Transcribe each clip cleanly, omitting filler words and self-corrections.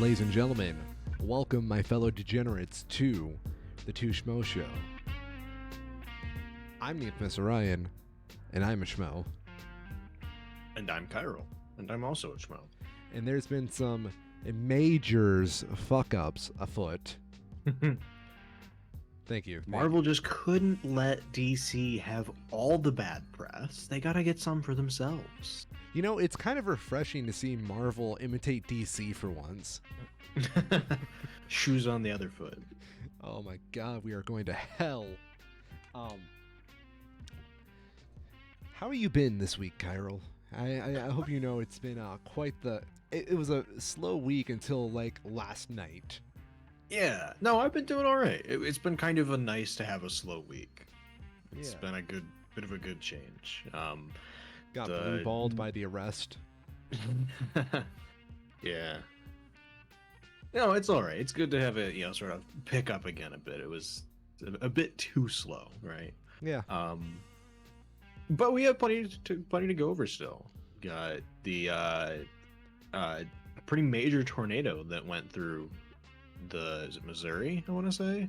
ladies and gentlemen, welcome my fellow degenerates to the Two Schmoes Show. I'm the infamous Orion, and I'm a schmo. And I'm Kyril, and I'm also a schmo. And there's been some MAJORS fuck-ups afoot. Thank you. Marvel just couldn't let DC have all the bad press. They gotta get some for themselves. You know, it's kind of refreshing to see Marvel imitate DC for once. Shoes on the other foot. Oh my god, we are going to hell. How have you been this week, Kyril? I hope you know it's been quite the... It was a slow week until, like, last night. Yeah, no, I've been doing all right. It's been kind of nice to have a slow week. It's been a bit of a good change. Got blue-balled by the arrest. Yeah. No, it's all right. It's good to have it, sort of pick up again a bit. It was a bit too slow, right? Yeah. But we have plenty to go over still. Got the pretty major tornado that went through is it Missouri, I want to say?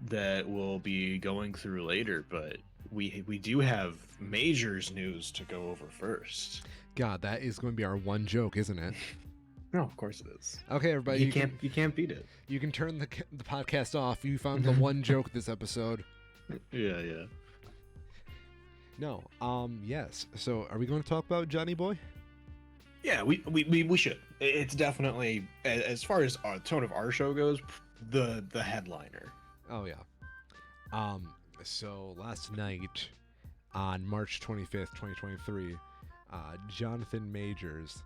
That we'll be going through later, but we do have Majors news to go over first. God, that is going to be our one joke, isn't it? No, of course it is. Okay, everybody. You can't beat it. You can turn the podcast off. You found the one joke this episode. Yeah. No. Yes. So, are we going to talk about Johnny Boy? Yeah, we should. It's definitely, as far as our tone of our show goes, the headliner. Oh yeah. So last night, on March 25th, 2023, Jonathan Majors,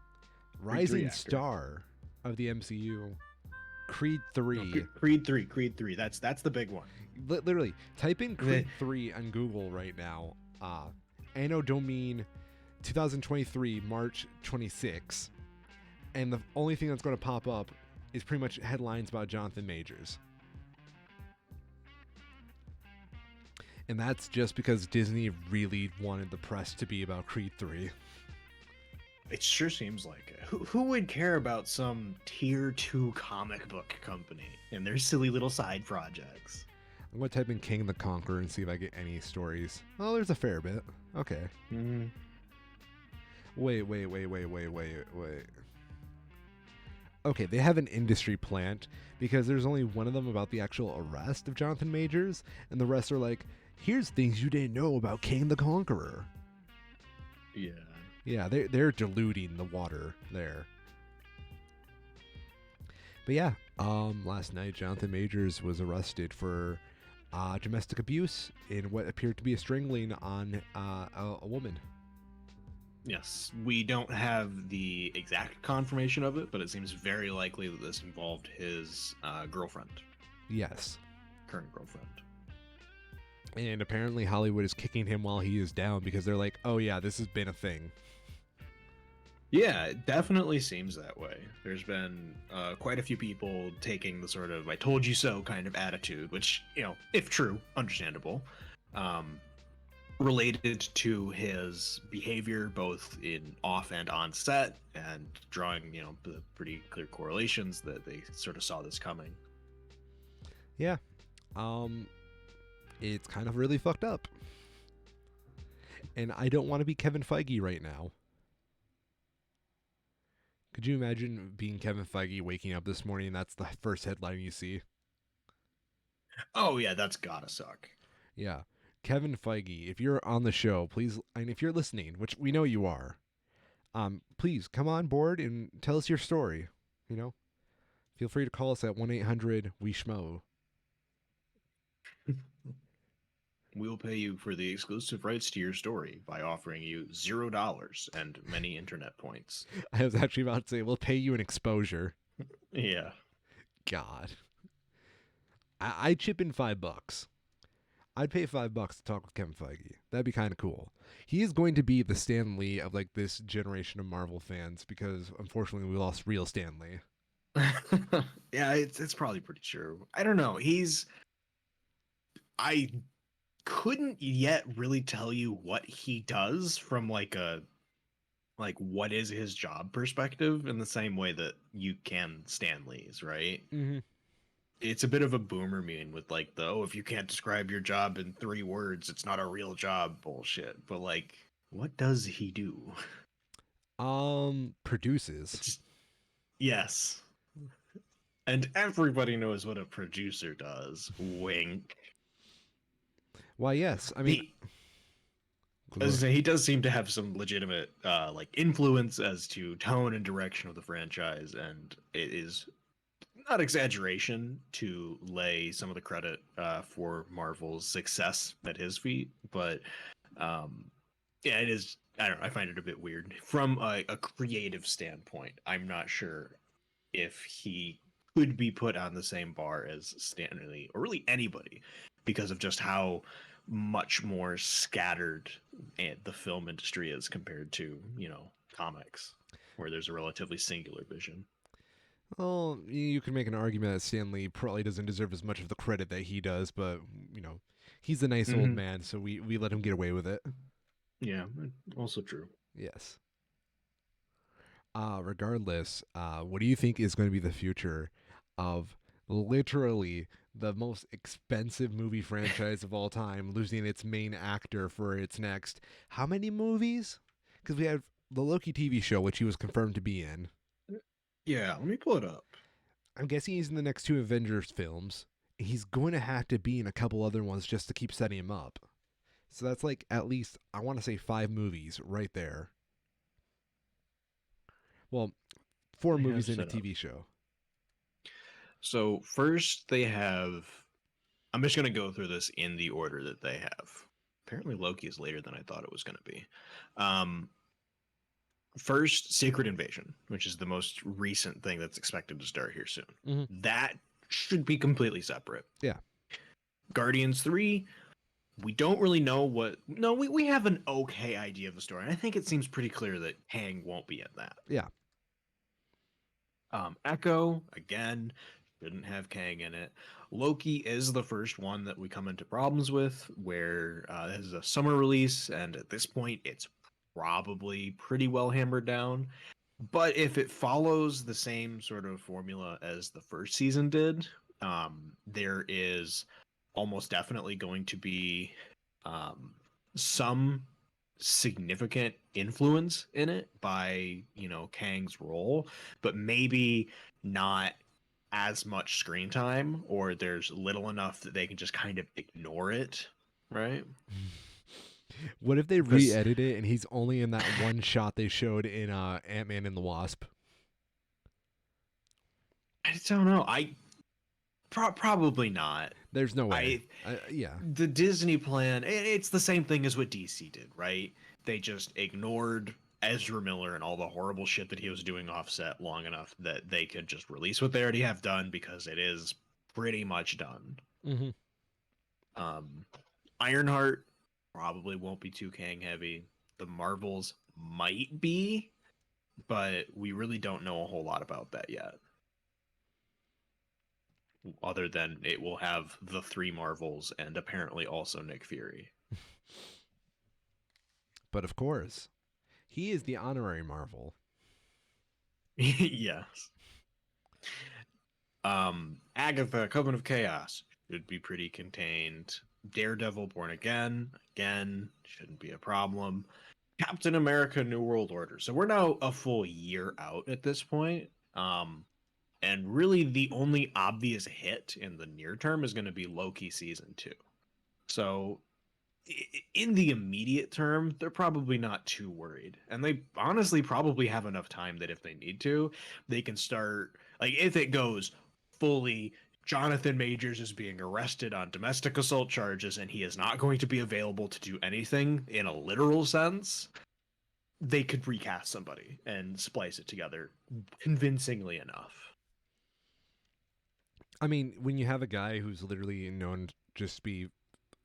rising star of the MCU, Creed 3. No, Creed 3. That's the big one. Literally, type in Creed 3 on Google right now. Anno Domini 2023, March 26, and the only thing that's going to pop up is pretty much headlines about Jonathan Majors. And that's just because Disney really wanted the press to be about Creed 3. It sure seems like it. Who would care about some tier 2 comic book company and their silly little side projects? I'm going to type in King the Conqueror and see if I get any stories. Oh, there's a fair bit. Okay. Mm-hmm. Wait. Okay, they have an industry plant because there's only one of them about the actual arrest of Jonathan Majors, and the rest are like, here's things you didn't know about King the Conqueror. Yeah. Yeah, they're diluting the water there. But yeah, last night Jonathan Majors was arrested for domestic abuse in what appeared to be a strangling on a woman. Yes, we don't have the exact confirmation of it, but it seems very likely that this involved his girlfriend. Yes. Current girlfriend. And apparently Hollywood is kicking him while he is down because they're like, oh yeah, this has been a thing. Yeah, it definitely seems that way. There's been quite a few people taking the sort of I told you so kind of attitude, which, if true, understandable. Related to his behavior both in off and on set, and drawing the pretty clear correlations that they sort of saw this coming. Yeah. It's kind of really fucked up, and I don't want to be Kevin Feige right now. Could you imagine being Kevin Feige, waking up this morning and that's the first headline you see? Oh yeah, that's gotta suck. Yeah. Kevin Feige, if you're on the show, please, and if you're listening, which we know you are, please come on board and tell us your story. Feel free to call us at 1-800-WE-SCHMO. We'll pay you for the exclusive rights to your story by offering you $0 and many internet points. I was actually about to say, we'll pay you an exposure. Yeah. God. I'd chip in $5. I'd pay $5 to talk with Kevin Feige. That'd be kind of cool. He is going to be the Stan Lee of like this generation of Marvel fans because unfortunately we lost real Stan Lee. Yeah, it's probably pretty true. I don't know. I couldn't yet really tell you what he does from like a like what is his job perspective in the same way that you can Stan Lee's, right? Mm-hmm. It's a bit of a boomer meme with like the, oh, if you can't describe your job in 3 words, it's not a real job bullshit. But like, what does he do? Produces. It's yes. And everybody knows what a producer does. Wink. Why, yes. I mean, He as I say, he does seem to have some legitimate like influence as to tone and direction of the franchise, and it is not exaggeration to lay some of the credit for Marvel's success at his feet, but um, yeah, it is. I don't know. I find it a bit weird from a creative standpoint. I'm not sure if he could be put on the same bar as Stan Lee or really anybody because of just how much more scattered the film industry is compared to, comics, where there's a relatively singular vision. well, you can make an argument that Stan Lee probably doesn't deserve as much of the credit that he does, but, he's a nice old Mm-hmm. man, so we let him get away with it. Yeah, also true. Yes. Regardless, what do you think is going to be the future of literally the most expensive movie franchise of all time, losing its main actor for its next how many movies? Because we have the Loki TV show, which he was confirmed to be in. Yeah, let me pull it up. I'm guessing he's in the next 2 Avengers films. He's going to have to be in a couple other ones just to keep setting him up. So that's like at least, I want to say 5 movies right there. Well, 4 They have movies in a set up. TV show. So first they have. I'm just gonna go through this in the order that they have. Apparently Loki is later than I thought it was gonna be. Um, First, Secret Invasion, which is the most recent thing that's expected to start here soon. Mm-hmm. That should be completely separate. Yeah. Guardians 3, we don't really know what. No, we have an okay idea of the story. And I think it seems pretty clear that Kang won't be in that. Yeah. Echo, again, shouldn't have Kang in it. Loki is the first one that we come into problems with, where this is a summer release, and at this point, it's probably pretty well hammered down. But if it follows the same sort of formula as the first season did, there is almost definitely going to be some significant influence in it by Kang's role, but maybe not as much screen time, or there's little enough that they can just kind of ignore it, right? What if they Because re-edit it and he's only in that one shot they showed in Ant-Man and the Wasp? I don't know. I probably not. There's no way. Yeah. The Disney plan, it's the same thing as what DC did, right? They just ignored Ezra Miller and all the horrible shit that he was doing offset long enough that they could just release what they already have done because it is pretty much done. Mm-hmm. Ironheart probably won't be too Kang heavy. The Marvels might be, but we really don't know a whole lot about that yet. Other than it will have the 3 Marvels and apparently also Nick Fury. But of course, he is the honorary Marvel. Yes. Agatha, Coven of Chaos should be pretty contained. Daredevil, Born Again shouldn't be a problem. Captain America, New World Order. So we're now a full year out at this point. And really the only obvious hit in the near term is going to be Loki season 2. So in the immediate term, they're probably not too worried. And they honestly probably have enough time that if they need to, they can start, like, if it goes fully Jonathan Majors is being arrested on domestic assault charges and he is not going to be available to do anything in a literal sense, they could recast somebody and splice it together convincingly enough. I mean, when you have a guy who's literally known to just be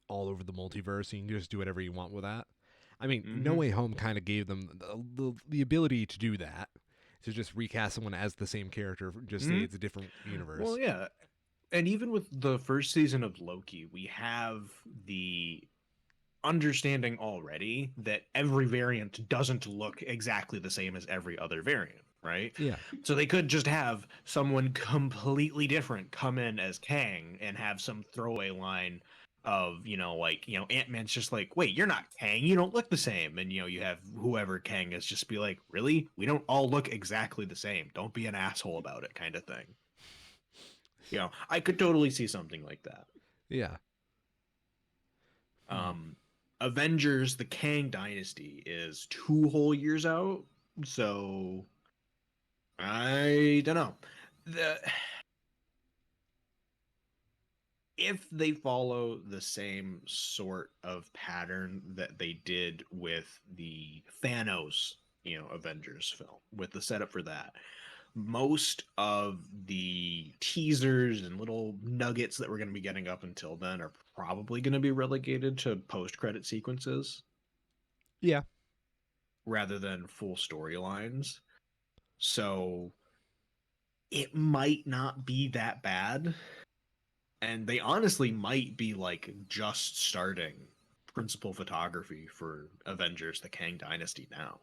all over the multiverse, you can just do whatever you want with that. I mean, No Way Home kind of gave them the ability to do that, to just recast someone as the same character, just say it's a different universe. Well, yeah. And even with the first season of Loki, we have the understanding already that every variant doesn't look exactly the same as every other variant, right? Yeah. So they could just have someone completely different come in as Kang and have some throwaway line of, like, Ant-Man's just like, wait, you're not Kang, you don't look the same. And, you have whoever Kang is just be like, really? We don't all look exactly the same. Don't be an asshole about it, kind of thing. I could totally see something like that. Yeah. Um, Avengers: The Kang Dynasty is 2 whole years out, so I don't know. The If they follow the same sort of pattern that they did with the Thanos, Avengers film, with the setup for that, most of the teasers and little nuggets that we're going to be getting up until then are probably going to be relegated to post-credit sequences Yeah. rather than full storylines. So it might not be that bad. And they honestly might be like just starting principal photography for Avengers: The Kang Dynasty now.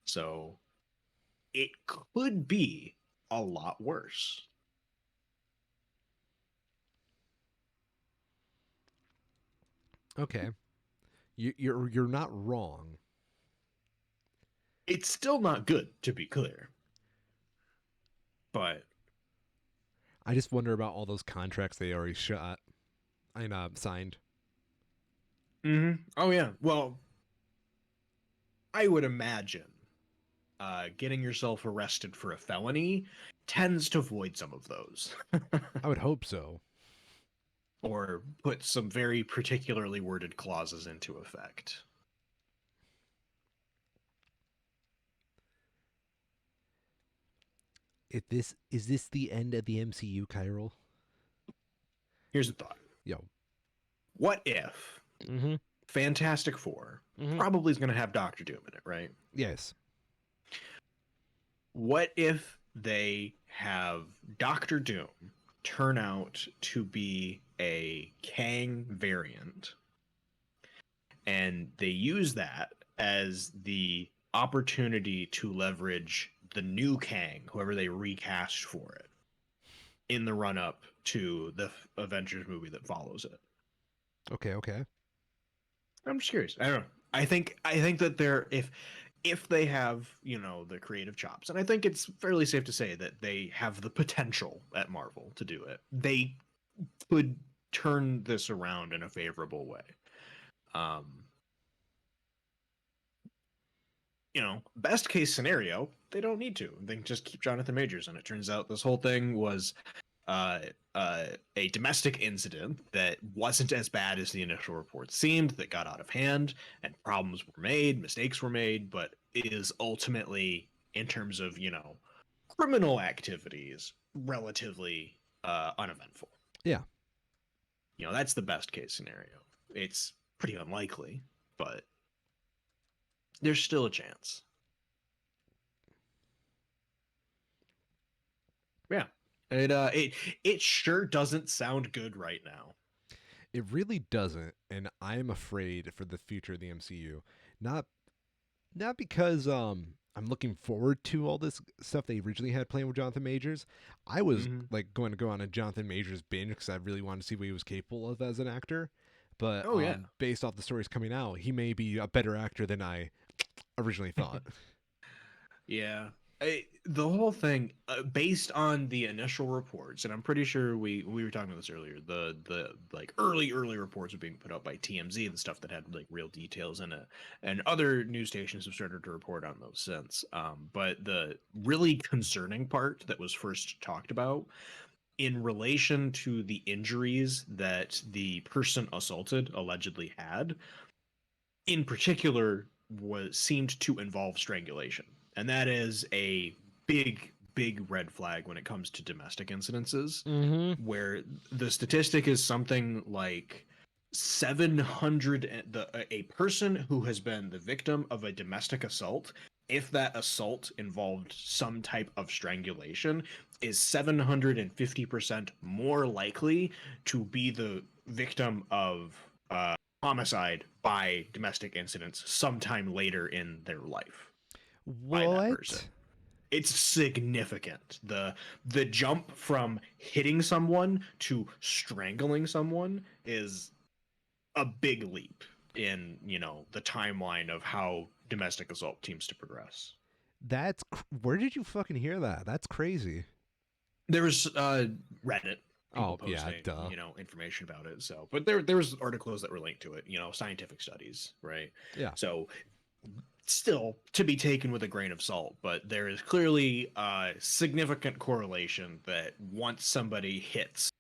So it could be a lot worse. Okay. You're not wrong. It's still not good, to be clear. But I just wonder about all those contracts they already shot and signed. oh yeah. Well, I would imagine getting yourself arrested for a felony tends to void some of those. I would hope so. Or put some very particularly worded clauses into effect. If this is this the end of the MCU, Kyril? Here's a thought. Yo. What if Mm-hmm. Fantastic Four Mm-hmm. probably is going to have Doctor Doom in it, right? Yes. What if they have Doctor Doom turn out to be a Kang variant and they use that as the opportunity to leverage the new Kang, whoever they recast for it, in the run up to the Avengers movie that follows it? Okay. Okay. I'm just curious. I don't know. I think that they're if they have, the creative chops, and I think it's fairly safe to say that they have the potential at Marvel to do it. They could turn this around in a favorable way. Um, best case scenario, they don't need to. They can just keep Jonathan Majors, and it turns out this whole thing was uh, a domestic incident that wasn't as bad as the initial reports seemed, that got out of hand, and problems were made, mistakes were made, but is ultimately, in terms of, criminal activities, relatively uneventful. Yeah. That's the best case scenario. It's pretty unlikely, but there's still a chance. Yeah. It sure doesn't sound good right now. It really doesn't, and I am afraid for the future of the MCU. Not because I'm looking forward to all this stuff they originally had planned with Jonathan Majors. I was like going to go on a Jonathan Majors binge because I really wanted to see what he was capable of as an actor. But Oh yeah. based off the stories coming out, he may be a better actor than I originally thought. Yeah. The whole thing, based on the initial reports, and I'm pretty sure we were talking about this earlier. The like early reports were being put out by TMZ, the stuff that had like real details in it, and other news stations have started to report on those since. But the really concerning part that was first talked about in relation to the injuries that the person assaulted allegedly had, in particular, was seemed to involve strangulation, and that is a big red flag when it comes to domestic incidences, Mm-hmm. where the statistic is something like 700 a person who has been the victim of a domestic assault, if that assault involved some type of strangulation, is 750% more likely to be the victim of homicide by domestic incidents sometime later in their life by that person. What? It's significant. The jump from hitting someone to strangling someone is a big leap in, the timeline of how domestic assault seems to progress. Where did you fucking hear that? That's crazy. There was Reddit people Oh, yeah, posting, duh. information about it. So, but there was articles that were linked to it, scientific studies, right? Yeah. So, still to be taken with a grain of salt, but there is clearly a significant correlation that once somebody hits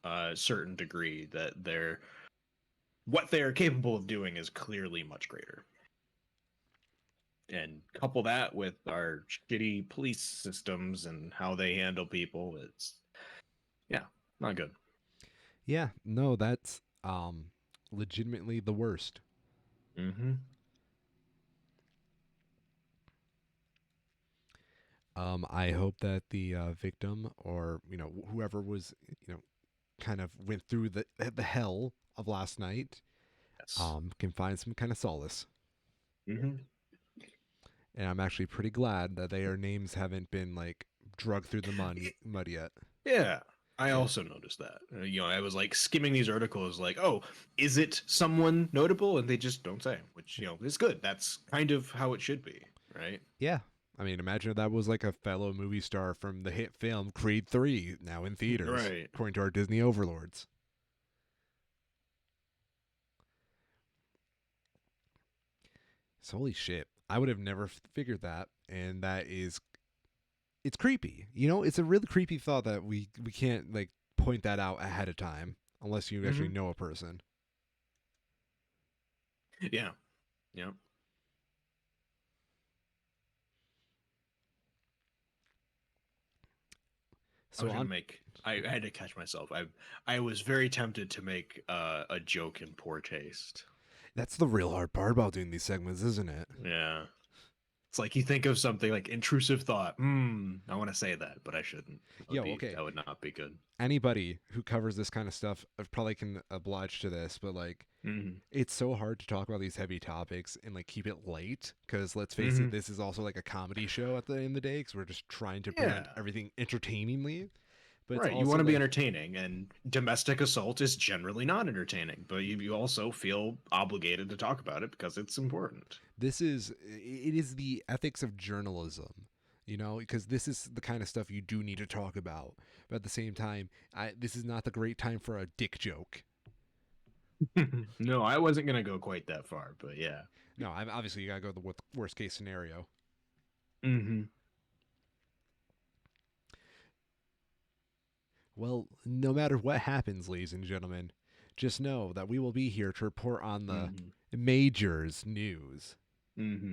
a certain degree, that what they're capable of doing is clearly much greater. And couple that with our shitty police systems and how they handle people, it's not good. Yeah, no, that's legitimately the worst. Mm-hmm. I hope that the victim, or whoever was, kind of went through the hell of last night, Yes. can find some kind of solace. Mm-hmm. And I'm actually pretty glad that their names haven't been like drugged through the mud yet. Yeah. I Yeah. also noticed that. I was like skimming these articles, like, oh, is it someone notable? And they just don't say, which, is good. That's kind of how it should be, right? Yeah. I mean, imagine if that was like a fellow movie star from the hit film Creed 3, now in theaters, Right. according to our Disney overlords. So, holy shit. I would have never figured that. And it's creepy. It's a really creepy thought that we can't like point that out ahead of time unless you actually Mm-hmm. know a person. Yeah. Yeah. I So was gonna on make. I had to catch myself. I was very tempted to make a joke in poor taste. That's the real hard part about doing these segments, isn't it? Yeah. It's like you think of something like intrusive thought. I want to say that, but I shouldn't. Yo, okay. That would not be good. Anybody who covers this kind of stuff probably can oblige to this, but like Mm-hmm. it's so hard to talk about these heavy topics and like keep it light because let's face Mm-hmm. it, this is also like a comedy show at the end of the day because we're just trying to present Yeah. everything entertainingly. But it's Right. You also want to be like, entertaining, and domestic assault is generally not entertaining, but you also feel obligated to talk about it because it's important. it is the ethics of journalism, because this is the kind of stuff you do need to talk about. But at the same time, this is not the great time for a dick joke. No, I wasn't gonna go quite that far, but yeah. No, obviously you gotta go the worst case scenario. Mm-hmm. Well, no matter what happens, ladies and gentlemen, just know that we will be here to report on the Mm-hmm. majors news. Mm-hmm.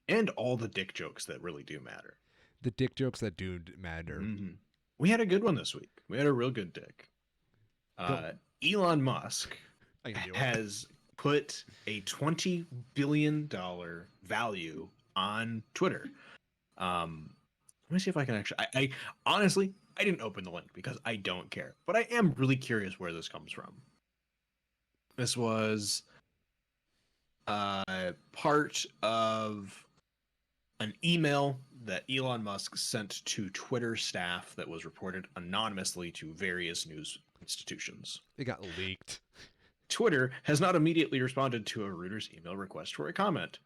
And all the dick jokes that really do matter. The dick jokes that do matter. Mm-hmm. We had a good one this week. We had a real good dick. Go. Elon Musk I can do it. has put a $20 billion value on Twitter. Let me see if I can actually. I honestly, I didn't open the link because I don't care, but I am really curious where this comes from. This was part of an email that Elon Musk sent to Twitter staff that was reported anonymously to various news institutions. It got leaked. Twitter has not immediately responded to a Reuters email request for a comment.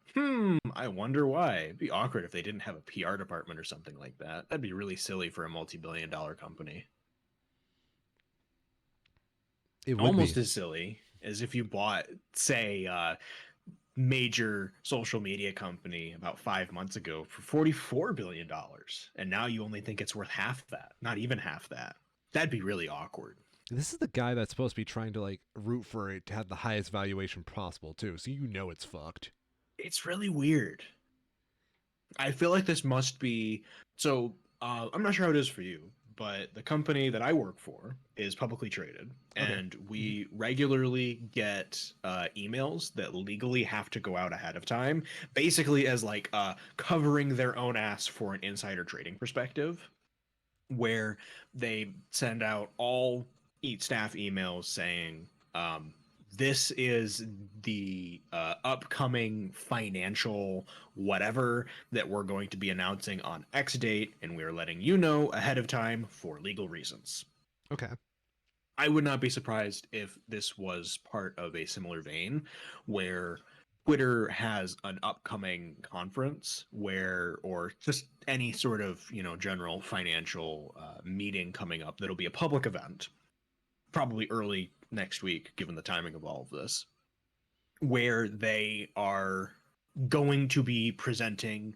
I wonder why. It'd be awkward if they didn't have a PR department or something like that. That'd be really silly for a multi-billion-dollar company. It would Almost be. as silly as if you bought, say, major social media company about 5 months ago for $44 billion, and now you only think it's worth half that, not even half that. That'd be really awkward. This is the guy that's supposed to be trying to like root for it to have the highest valuation possible too, so it's fucked. It's really weird. I feel like this must be so. I'm not sure how it is for you, but the company that I work for is publicly traded, Okay. and we regularly get emails that legally have to go out ahead of time, basically as like covering their own ass for an insider trading perspective, where they send out all staff emails saying this is the upcoming financial whatever that we're going to be announcing on X date, and we're letting you know ahead of time for legal reasons. Okay. I would not be surprised if this was part of a similar vein where Twitter has an upcoming conference where, or just any sort of, general financial meeting coming up that'll be a public event, probably early next week, given the timing of all of this, where they are going to be presenting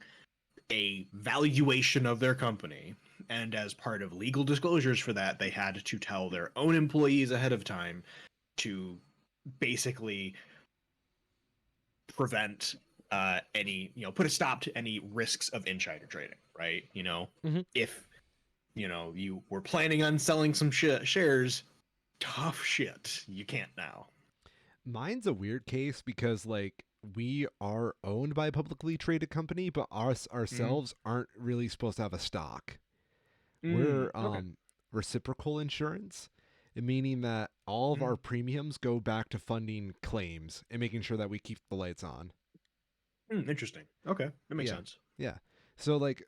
a valuation of their company. And as part of legal disclosures for that, they had to tell their own employees ahead of time to basically prevent any, put a stop to any risks of insider trading, right? Mhm. If, you were planning on selling some shares, tough shit. You can't now. Mine's a weird case because like we are owned by a publicly traded company, but us ourselves aren't really supposed to have a stock. We're Okay. reciprocal insurance, meaning that all of our Mm, premiums go back to funding claims and making sure that we keep the lights on. interesting. Okay. That makes Yeah. sense. Yeah. So like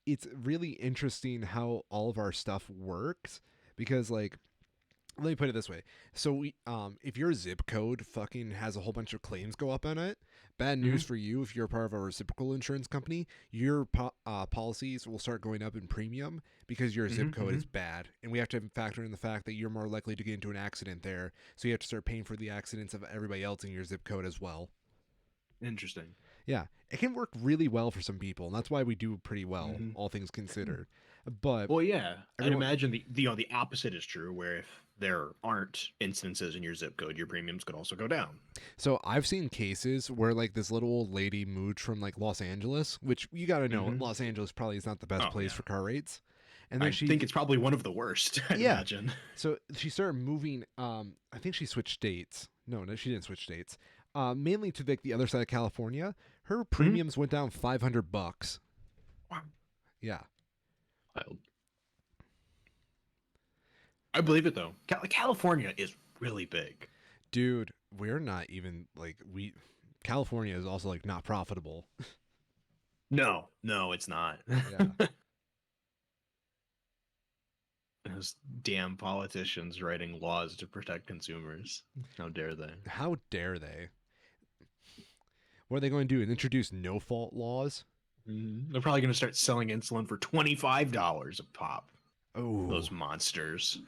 it's really interesting how all of our stuff works because like let me put it this way. So if your zip code fucking has a whole bunch of claims go up on it, bad news Hmm. for you if you're part of a reciprocal insurance company, your policies will start going up in premium because your zip code Hmm. is bad, and we have to factor in the fact that you're more likely to get into an accident there, so you have to start paying for the accidents of everybody else in your zip code as well. Interesting. Yeah, it can work really well for some people, and that's why we do pretty well, Hmm. all things considered. But Well, yeah, I'd everyone, imagine the opposite is true, where if there aren't instances in your zip code, your premiums could also go down. So I've seen cases where like this little old lady moved from like Los Angeles, which you got to know Hmm. Los Angeles probably is not the best Oh place yeah, for car rates. And then I she, think it's probably one of the worst. I'd yeah, imagine. so she started moving. I think she switched states. No, she didn't switch states. Mainly to like the other side of California. Her Hmm. premiums went down $500. Wow, Yeah, wild. I believe it though. California is really big. dude, we're not even like we. California is also like not profitable. No, no, it's not. Yeah. Those damn politicians writing laws to protect consumers. How dare they? How dare they? What are they going to do? Introduce no fault laws? They're probably going to start selling insulin for $25 a pop. Oh, Those monsters.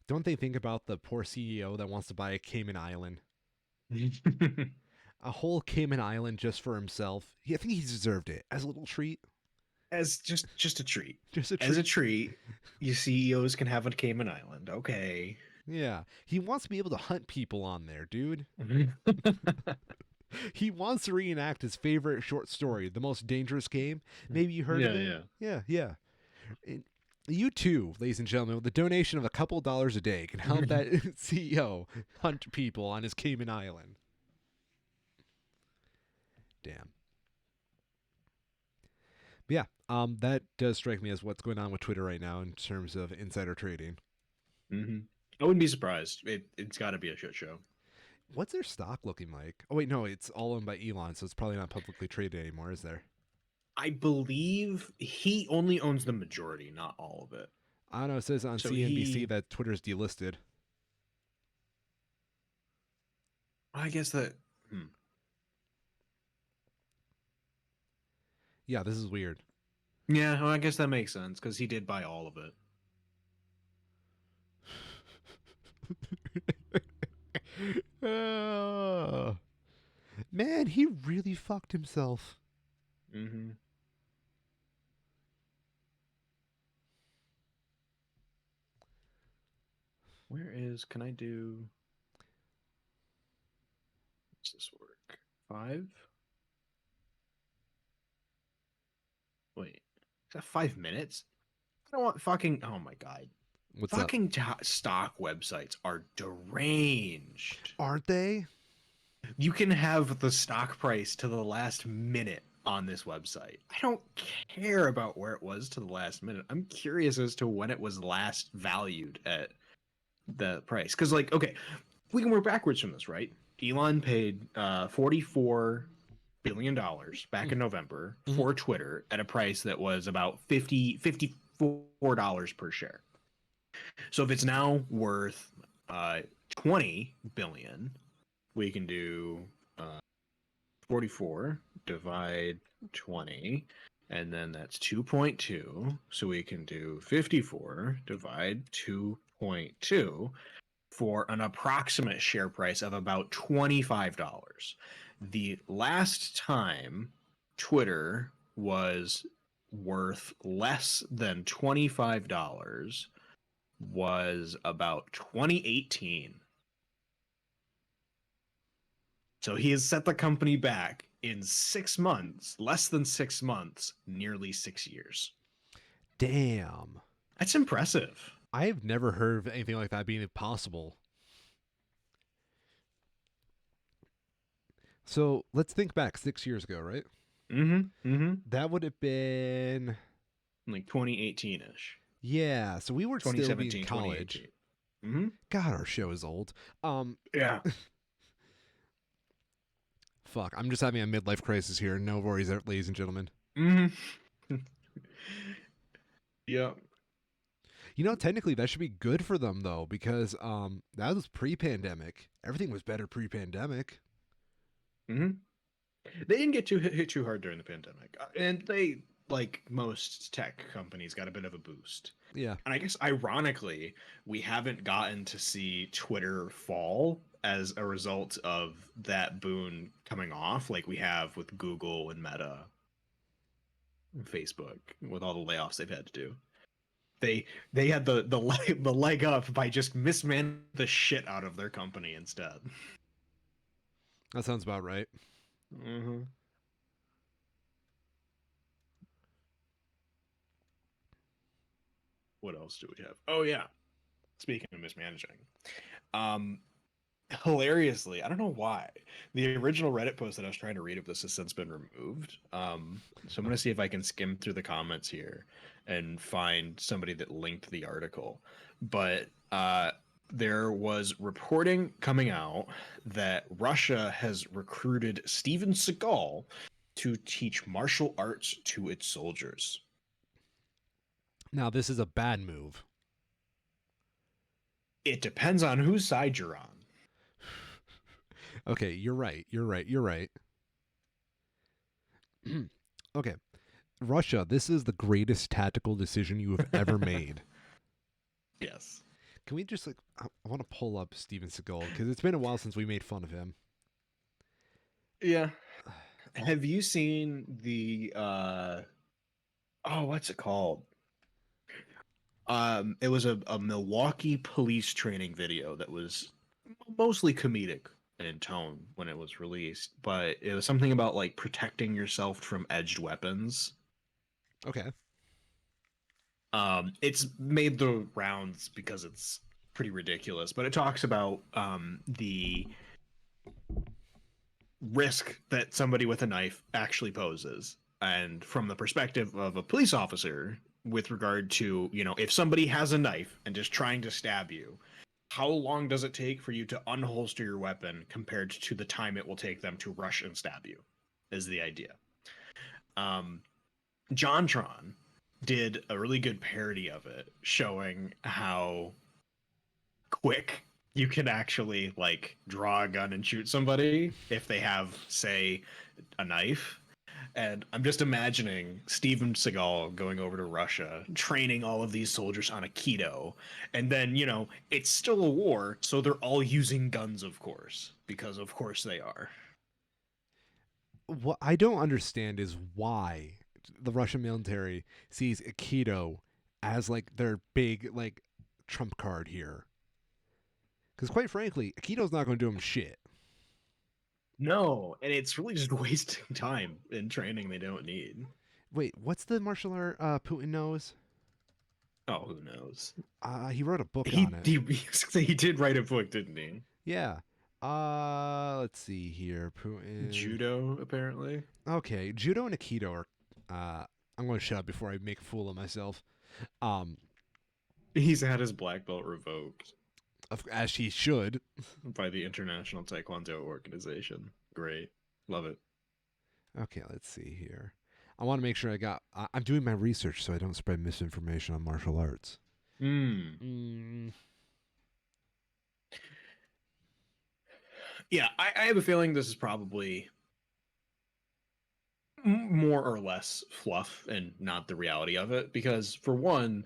don't they think about the poor CEO that wants to buy a Cayman Island? A whole Cayman Island just for himself. I think he deserved it as a little treat. As just a treat. Just a As a treat. treat, you CEOs can have a Cayman Island. Okay. Yeah. He wants to be able to hunt people on there, dude. He wants to reenact his favorite short story, The Most Dangerous Game. Maybe you heard of Yeah, it? yeah. Yeah, yeah. And you too, ladies and gentlemen, with the donation of a couple dollars a day, can help that CEO hunt people on his Cayman Island. Damn. But yeah, that does strike me as what's going on with Twitter right now in terms of insider trading. Hmm. I wouldn't be surprised. It's got to be a shit show. What's their stock looking like? Oh wait, no, it's all owned by Elon, so it's probably not publicly traded anymore, is there? I believe he only owns the majority, not all of it. I don't know. It says on So CNBC he, that Twitter's delisted. I guess that. Hmm. Yeah, this is weird. Yeah, well, I guess that makes sense because he did buy all of it. Oh, man, he really fucked himself. Hmm. Where is? Can I do? Does this work? 5? Wait, is that 5 minutes? I don't want fucking. Oh my god. What's up? Fucking stock websites are deranged. Aren't they? You can have the stock price to the last minute on this website. I don't care about where it was to the last minute. I'm curious as to when it was last valued at the price. Because, like, okay, we can work backwards from this, right? Elon paid $44 billion back in November Mhm. for Twitter at a price that was about $54 per share. So if it's now worth 20 billion, we can do 44 divide 20, and then that's 2.2. So we can do 54 divide 2.2 for an approximate share price of about $25. The last time Twitter was worth less than $25 was about 2018. So he has set the company back in 6 months, less than 6 months, nearly 6 years. Damn. That's impressive. I've never heard of anything like that being possible. So let's think back 6 years ago, right? Mm-hmm. Mm-hmm. That would have been, Like 2018-ish. yeah. So we were still being 2017, college. 2018. Mm-hmm. God, our show is old. Yeah. Fuck. I'm just having a midlife crisis here. No worries, ladies and gentlemen. Mm-hmm. Yeah. You know, technically that should be good for them though, because that was pre-pandemic. Everything was better pre-pandemic. Mm-hmm. They didn't get too hit too hard during the pandemic, and they, like most tech companies, got a bit of a boost. Yeah. And I guess ironically, we haven't gotten to see Twitter fall as a result of that boon coming off, like we have with Google and Meta and Facebook, with all the layoffs they've had to do. They had the leg up by just mismanaging the shit out of their company instead. That sounds about right. Mm-hmm. What else do we have? Oh yeah, speaking of mismanaging, um, hilariously, I don't know why the original Reddit post that I was trying to read of this has since been removed. So I'm gonna see if I can skim through the comments here and find somebody that linked the article. But there was reporting coming out that Russia has recruited Steven Seagal to teach martial arts to its soldiers. Now this is a bad move. It depends on whose side you're on. Okay, you're right. You're right. You're right. Okay. Russia, this is the greatest tactical decision you have ever made. Yes. Can we just like I want to pull up Steven Seagal because it's been a while since we made fun of him. Yeah. Have you seen the what's it called? It was a Milwaukee police training video that was mostly comedic in tone when it was released, but it was something about like protecting yourself from edged weapons. Okay. It's made the rounds because it's pretty ridiculous, but it talks about the risk that somebody with a knife actually poses, and from the perspective of a police officer, with regard to, if somebody has a knife and is trying to stab you, how long does it take for you to unholster your weapon compared to the time it will take them to rush and stab you, is the idea. JonTron did a really good parody of it, showing how quick you can actually like draw a gun and shoot somebody if they have, say, a knife. And I'm just imagining Steven Seagal going over to Russia, training all of these soldiers on Aikido, and then, it's still a war, so they're all using guns, of course, because of course they are. What I don't understand is why the Russian military sees Aikido as like their big like trump card here. Because quite frankly, Aikido's not going to do them shit. No, and it's really just wasting time in training they don't need. Wait, what's the martial art Putin knows? Oh, who knows? He wrote a book He on it. he did write a book, didn't he? Yeah. Let's see here. Putin. Judo, apparently. Okay, judo and aikido are. I'm going to shut up before I make a fool of myself. He's had his black belt revoked. As she should. by the International Taekwondo Organization. Great. Love it. Okay, let's see here. I want to make sure I'm doing my research so I don't spread misinformation on martial arts. Mm. Yeah, I have a feeling this is probably more or less fluff and not the reality of it. Because, for one,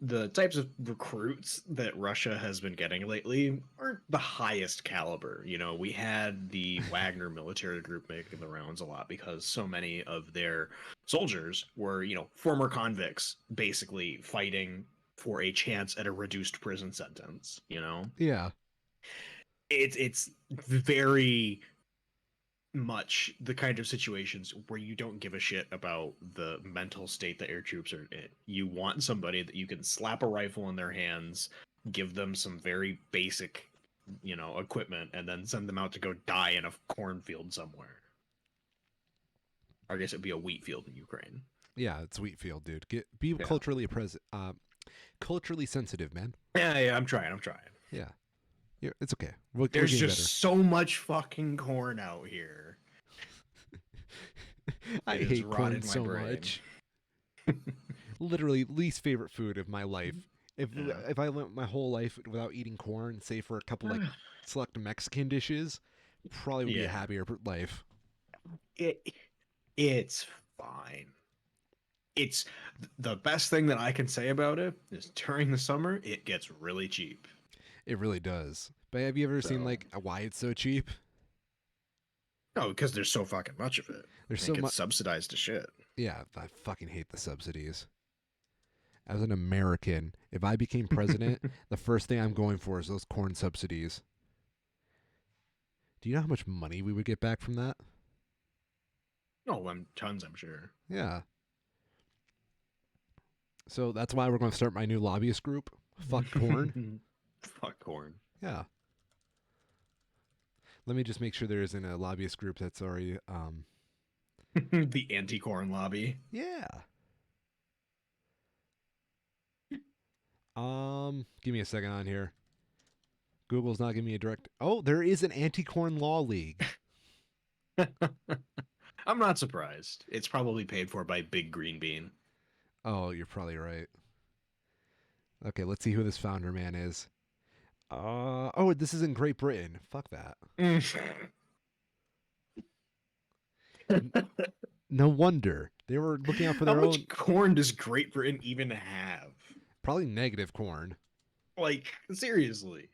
the types of recruits that Russia has been getting lately aren't the highest caliber. You know, we had the Wagner military group making the rounds a lot because so many of their soldiers were, former convicts basically fighting for a chance at a reduced prison sentence, Yeah. It's very much the kind of situations where you don't give a shit about the mental state that your troops are in. You want somebody that you can slap a rifle in their hands, give them some very basic, equipment, and then send them out to go die in a cornfield somewhere. Or I guess it'd be a wheat field in Ukraine. Yeah, it's Wheatfield, dude. Be Yeah. culturally sensitive, man. Yeah, I'm trying. Yeah. It's okay. We're There's getting just so much fucking corn out here. I It has hate corn rotted my so brain. much. Literally least favorite food of my life. If Yeah. if I went my whole life without eating corn, save for a couple like select Mexican dishes, probably would be a Yeah. happier life. It's fine. It's the best thing that I can say about it is during the summer it gets really cheap. It really does. But have you ever seen So- like why it's so cheap? Oh, because there's so fucking much of it. There's It so gets much. subsidized to shit. Yeah, I fucking hate the subsidies. As an American, if I became president, the first thing I'm going for is those corn subsidies. Do you know how much money we would get back from that? Oh, tons, I'm sure. Yeah. So that's why we're going to start my new lobbyist group. Fuck corn. Fuck corn. Yeah. Let me just make sure there isn't a lobbyist group that's already The anti-corn lobby. yeah. Give me a second on here. Google's not giving me a direct. Oh, there is an anti-corn law league. I'm not surprised. It's probably paid for by Big Green Bean. Oh, you're probably right. Okay, let's see who this founder man is. Oh, this is in Great Britain. Fuck that. No wonder. They were looking out for How their much own. corn does Great Britain even have? Probably negative corn. Like, seriously.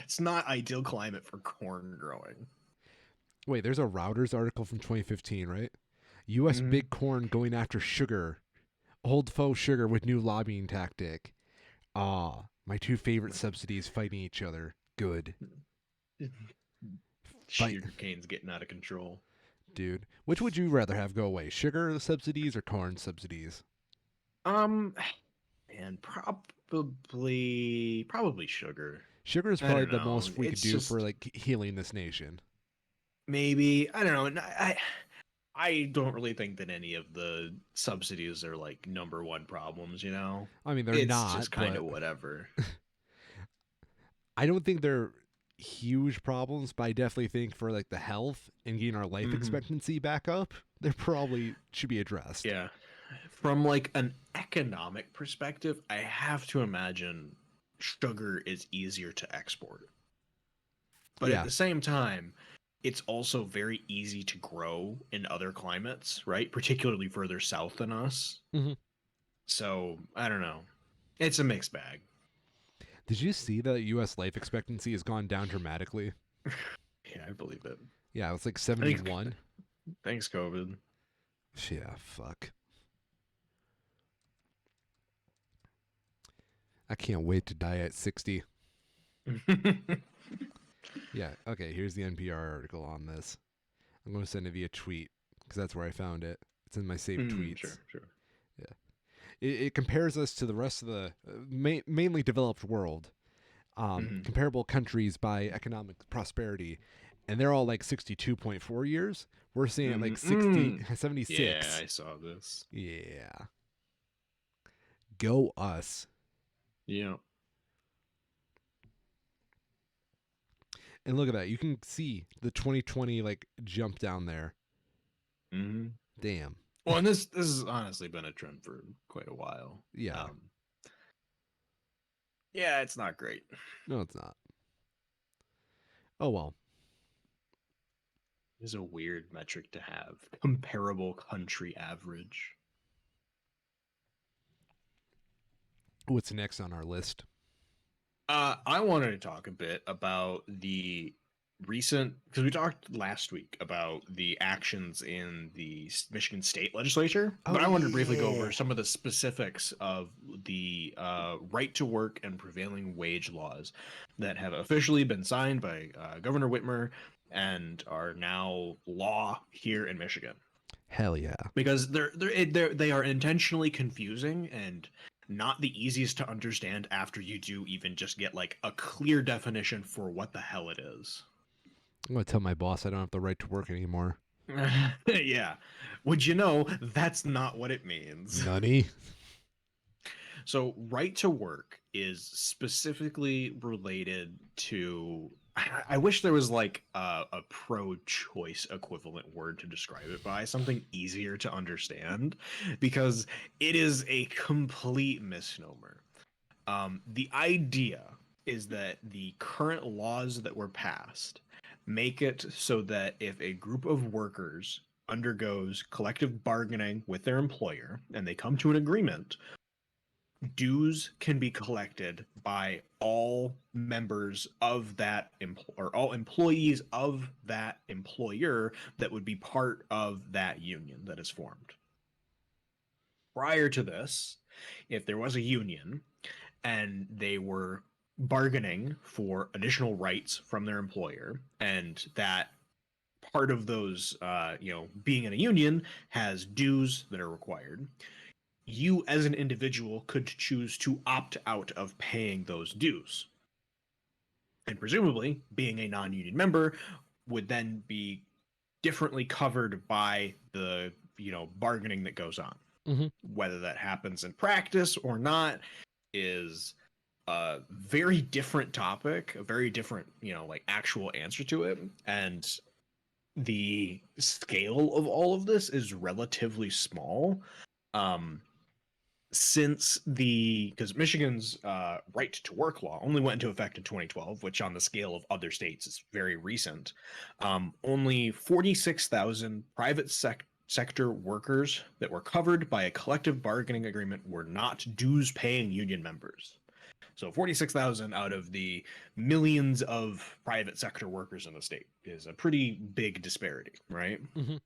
It's not ideal climate for corn growing. Wait, there's a Routers article from 2015, right? U.S. Mhm. big corn going after sugar. Old faux sugar with new lobbying tactic. My two favorite subsidies fighting each other. Good. Fight. Sugar cane's getting out of control. Dude, which would you rather have go away? Sugar subsidies or corn subsidies? And probably sugar. Sugar is I probably don't the know. most we could It's do for just- like healing this nation. Maybe, I don't know. I don't really think that any of the subsidies are like number one problems. I mean, they're it's not. just kind of but whatever. I don't think they're huge problems, but I definitely think for like the health and getting our life Mhm. expectancy back up, they probably should be addressed. Yeah. From like an economic perspective, I have to imagine sugar is easier to export. But Yeah. at the same time, it's also very easy to grow in other climates, right? Particularly further south than us. Mhm. So, I don't know. It's a mixed bag. Did you see that U.S. life expectancy has gone down dramatically? Yeah, I believe it. Yeah, it's like 71. Thanks, COVID. Yeah, fuck. I can't wait to die at 60. Yeah, okay, here's the NPR article on this. I'm going to send it via tweet because that's where I found it. It's in my saved tweets. Sure. It compares us to the rest of the mainly developed world, Mhm. comparable countries by economic prosperity, and they're all like 62.4 years. We're seeing it like 76. Yeah, I saw this. Yeah. Go us. Yeah. And look at that. You can see the 2020 like jump down there. Mm-hmm. Damn. Well, and this has honestly been a trend for quite a while. Yeah. Yeah, it's not great. No, it's not. Oh well. It is a weird metric to have. Comparable country average. What's next on our list? I wanted to talk a bit about the recent, because we talked last week about the actions in the Michigan state legislature, but I wanted to briefly go over some of the specifics of the right to work and prevailing wage laws that have officially been signed by Governor Whitmer and are now law here in Michigan. Hell yeah. Because they are intentionally confusing and not the easiest to understand after you do even just get like a clear definition for what the hell it is. I'm going to tell my boss I don't have the right to work anymore. Yeah. Would you know that's not what it means? Nunny. So, right to work is specifically related to. I wish there was like a pro-choice equivalent word to describe it by, something easier to understand, because it is a complete misnomer. The idea is that the current laws that were passed make it so that if a group of workers undergoes collective bargaining with their employer and they come to an agreement, dues can be collected by all members of that or all employees of that employer that would be part of that union that is formed. Prior to this, if there was a union and they were bargaining for additional rights from their employer, and that part of those, being in a union has dues that are required, you as an individual could choose to opt out of paying those dues. And presumably, being a non-union member would then be differently covered by the, bargaining that goes on. Mm-hmm. Whether that happens in practice or not is a very different topic, a very different, actual answer to it. And the scale of all of this is relatively small. Because Michigan's right to work law only went into effect in 2012, which on the scale of other states is very recent. Only 46,000 private sector workers that were covered by a collective bargaining agreement were not dues paying union members. So 46,000 out of the millions of private sector workers in the state is a pretty big disparity, right? Mm-hmm.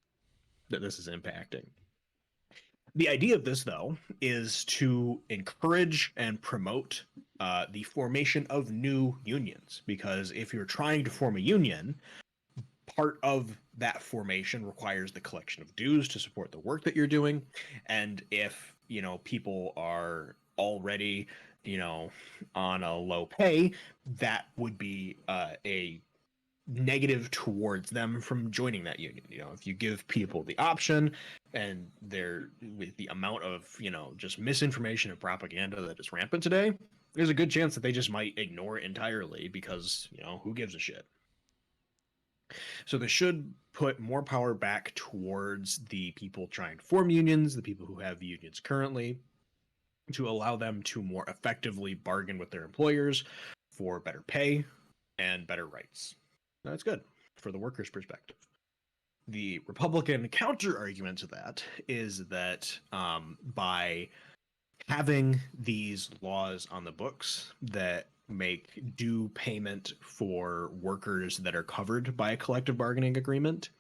That this is impacting. The idea of this, though, is to encourage and promote the formation of new unions, because if you're trying to form a union, part of that formation requires the collection of dues to support the work that you're doing. And if, people are already, on a low pay, that would be a negative towards them from joining that union. If you give people the option, and they're with the amount of just misinformation and propaganda that is rampant today, there's a good chance that they just might ignore it entirely, because who gives a shit. So they should put more power back towards the people trying to form unions, the people who have unions currently, to allow them to more effectively bargain with their employers for better pay and better rights. That's good for the workers' perspective. The Republican counter argument to that is that by having these laws on the books that make due payment for workers that are covered by a collective bargaining agreement,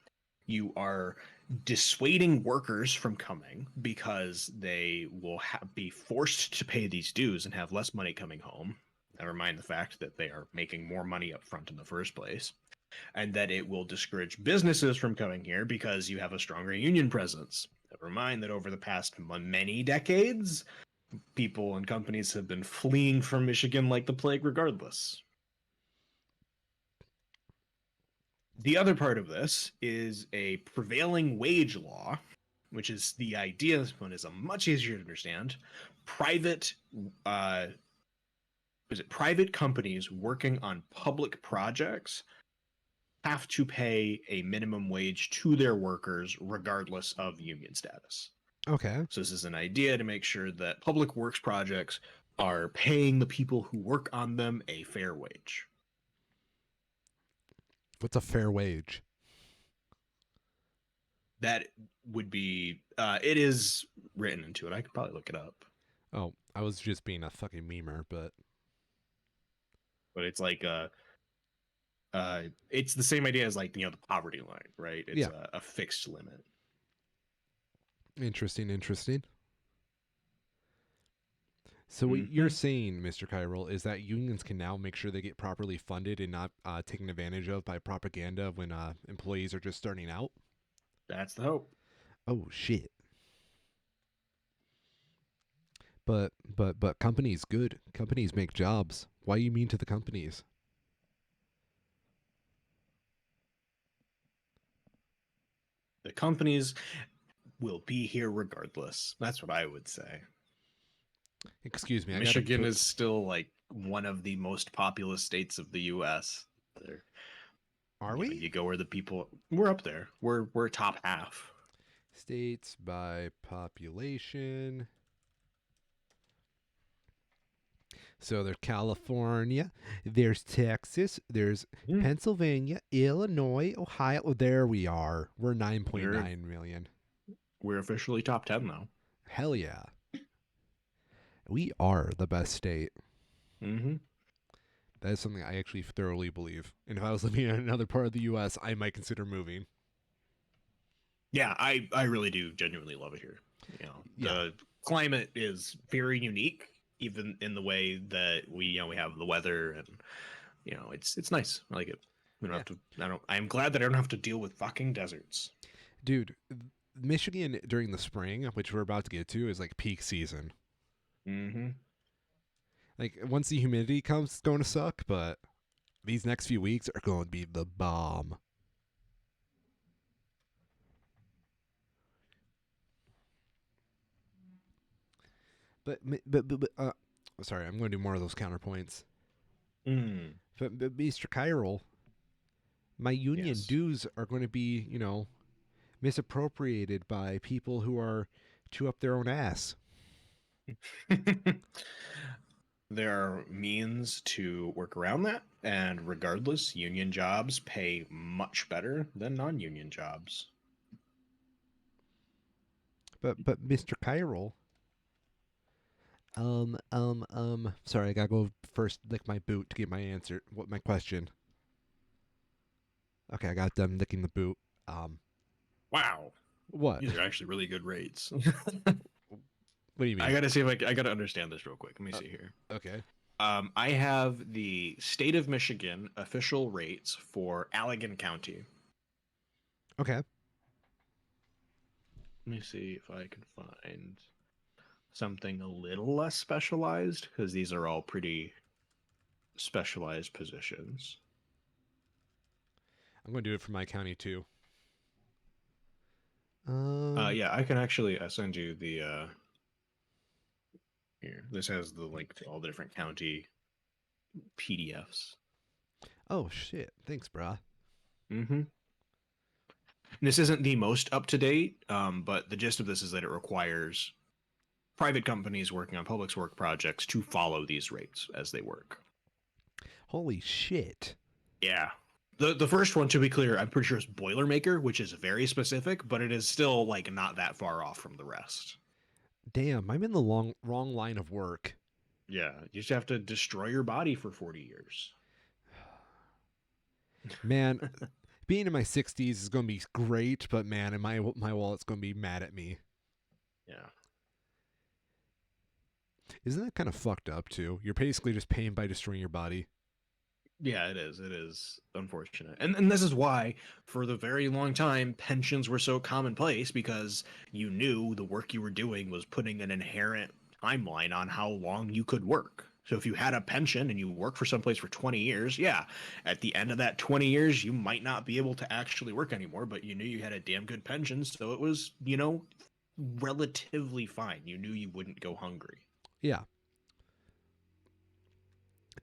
you are dissuading workers from coming, because they will be forced to pay these dues and have less money coming home. Never mind the fact that they are making more money up front in the first place. And that it will discourage businesses from coming here because you have a stronger union presence. Never mind that over the past many decades, people and companies have been fleeing from Michigan like the plague regardless. The other part of this is a prevailing wage law, which is the idea. This one is a much easier to understand. Private companies working on public projects have to pay a minimum wage to their workers regardless of union status. Okay. So this is an idea to make sure that public works projects are paying the people who work on them a fair wage. What's a fair wage? That would be it is written into it. I could probably look it up. Oh, I was just being a fucking memer, but But it's like it's the same idea as like, the poverty line, right? It's yeah. a fixed limit. Interesting, interesting. So what you're saying, Mr. Kyril, is that unions can now make sure they get properly funded and not taken advantage of by propaganda when employees are just starting out? That's the hope. Oh shit. But companies good. Companies make jobs. Why are you mean to the companies? The companies will be here regardless. That's what I would say. Excuse me, Michigan is still like one of the most populous states of the U.S. There, Are we? You go where the people. We're up there. We're top half. States by population. So there's California, there's Texas, there's Pennsylvania, Illinois, Ohio. Oh, there we are. We're 9.9 million. We're officially top 10 now. Hell yeah. We are the best state. Mm-hmm. That is something I actually thoroughly believe. And if I was living in another part of the U.S., I might consider moving. Yeah, I really do genuinely love it here. The climate is very unique, even in the way that we have the weather, and it's nice. I like it. We don't have to. I'm glad that I don't have to deal with fucking deserts. Dude, Michigan during the spring, which we're about to get to, is like peak season. Mm-hmm. Like once the humidity comes, it's going to suck, but these next few weeks are going to be the bomb. But sorry, I'm going to do more of those counterpoints. But Mr. Kyril, my union dues are going to be, misappropriated by people who are too up their own ass. There are means to work around that, and regardless, union jobs pay much better than non-union jobs. But Mr. Kyril, sorry, I gotta go first lick my boot to get my answer. What my question? Okay, I got done licking the boot. Wow. What? These are actually really good rates. What do you mean? I gotta see if I gotta understand this real quick. Let me see here. Okay. I have the state of Michigan official rates for Allegan County. Okay. Let me see if I can find something a little less specialized, because these are all pretty specialized positions. I'm going to do it for my county too. Yeah, I can actually send you the here. This has the link to all the different county PDFs. Oh shit! Thanks, brah. Mm-hmm. This isn't the most up to date, but the gist of this is that it requires private companies working on public work projects to follow these rates as they work. Holy shit! Yeah. The first one, to be clear, I'm pretty sure is Boilermaker, which is very specific, but it is still like not that far off from the rest. Damn, I'm in the wrong line of work. Yeah, you just have to destroy your body for 40 years. Man, being in my 60s is going to be great, but man, my wallet's going to be mad at me. Yeah. Isn't that kind of fucked up too? You're basically just paying by destroying your body. Yeah, it is. It is unfortunate. And this is why, for the very long time, pensions were so commonplace, because you knew the work you were doing was putting an inherent timeline on how long you could work. So if you had a pension and you worked for someplace for 20 years, yeah, at the end of that 20 years, you might not be able to actually work anymore, but you knew you had a damn good pension, so it was, relatively fine. You knew you wouldn't go hungry. Yeah.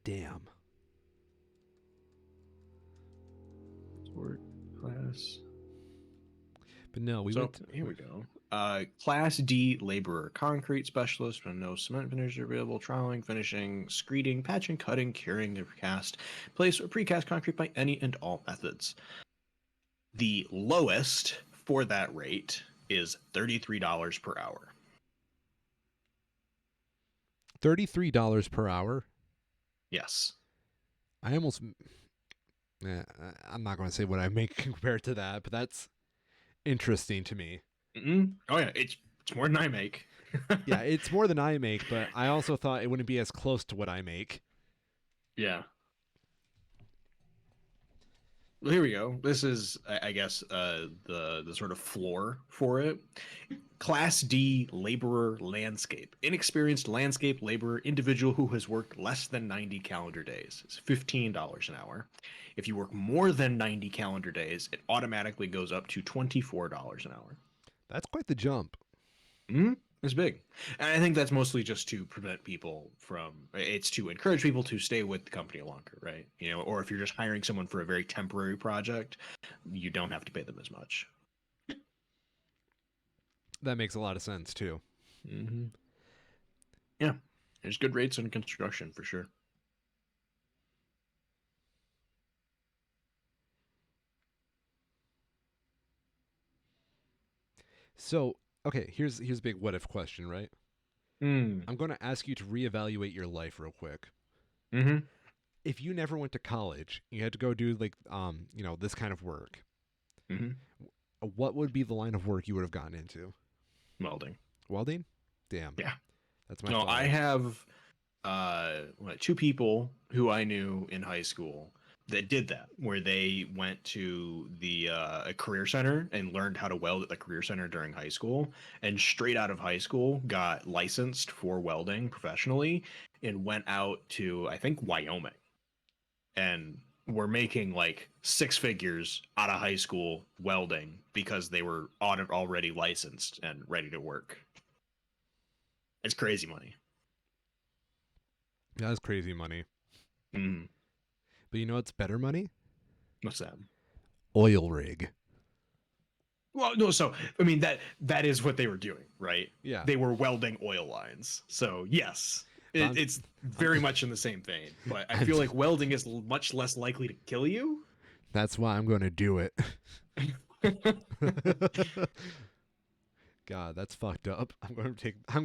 Damn. Support class. But no, we So went. here we go. Class D laborer, concrete specialist, but no cement finisher available. Troweling, finishing, screeding, patching, cutting, curing, the cast, place or precast concrete by any and all methods. The lowest for that rate is $33 per hour. $33 per hour. Yes. I almost. I'm not going to say what I make compared to that, but that's interesting to me. Oh yeah, it's more than I make. Yeah, it's more than I make, but I also thought it wouldn't be as close to what I make. Yeah. Well, here we go. This is, I guess, the sort of floor for it. Class D laborer landscape. Inexperienced landscape laborer individual who has worked less than 90 calendar days. It's $15 an hour. If you work more than 90 calendar days, it automatically goes up to $24 an hour. That's quite the jump. It's big. And I think that's mostly just to prevent people from, it's to encourage people to stay with the company longer, right? You know, or if you're just hiring someone for a very temporary project, you don't have to pay them as much. That makes a lot of sense too. Mm-hmm. Yeah, there's good rates in construction for sure. So, okay, here's a big what if question, right? Mm. I'm going to ask you to reevaluate your life real quick. Mm-hmm. If you never went to college, you had to go do like this kind of work. Mm-hmm. What would be the line of work you would have gotten into? Welding. Welding? Damn. Yeah. That's my No, fault. I have two people who I knew in high school that did that, where they went to the a career center and learned how to weld at the career center during high school, and straight out of high school got licensed for welding professionally and went out to, I think, Wyoming, and were making like six figures out of high school welding because they were already licensed and ready to work. It's crazy money. That's crazy money. Mm. But you know what's better money? What's that? Oil rig. Well, no, so I mean that is what they were doing, right? Yeah. They were welding oil lines. So yes, it's very much in the same vein. But I feel like welding is much less likely to kill you. That's why I'm going to do it. God, that's fucked up. I'm going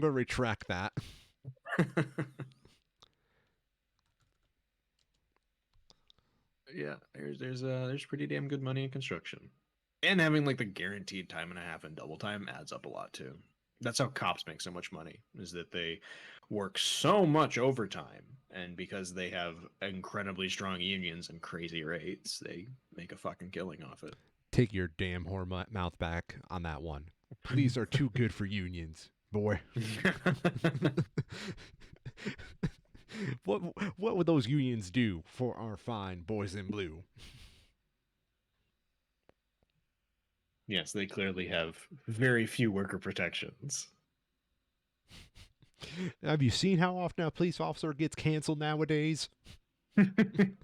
to retract that. Yeah, there's pretty damn good money in construction, and having like the guaranteed time and a half and double time adds up a lot too. That's how cops make so much money, is that they work so much overtime, and because they have incredibly strong unions and crazy rates, they make a fucking killing off it. Take your damn whore mouth back on that one. Police are too good for unions, boy. What would those unions do for our fine boys in blue? Yes, they clearly have very few worker protections. Have you seen how often a police officer gets canceled nowadays? And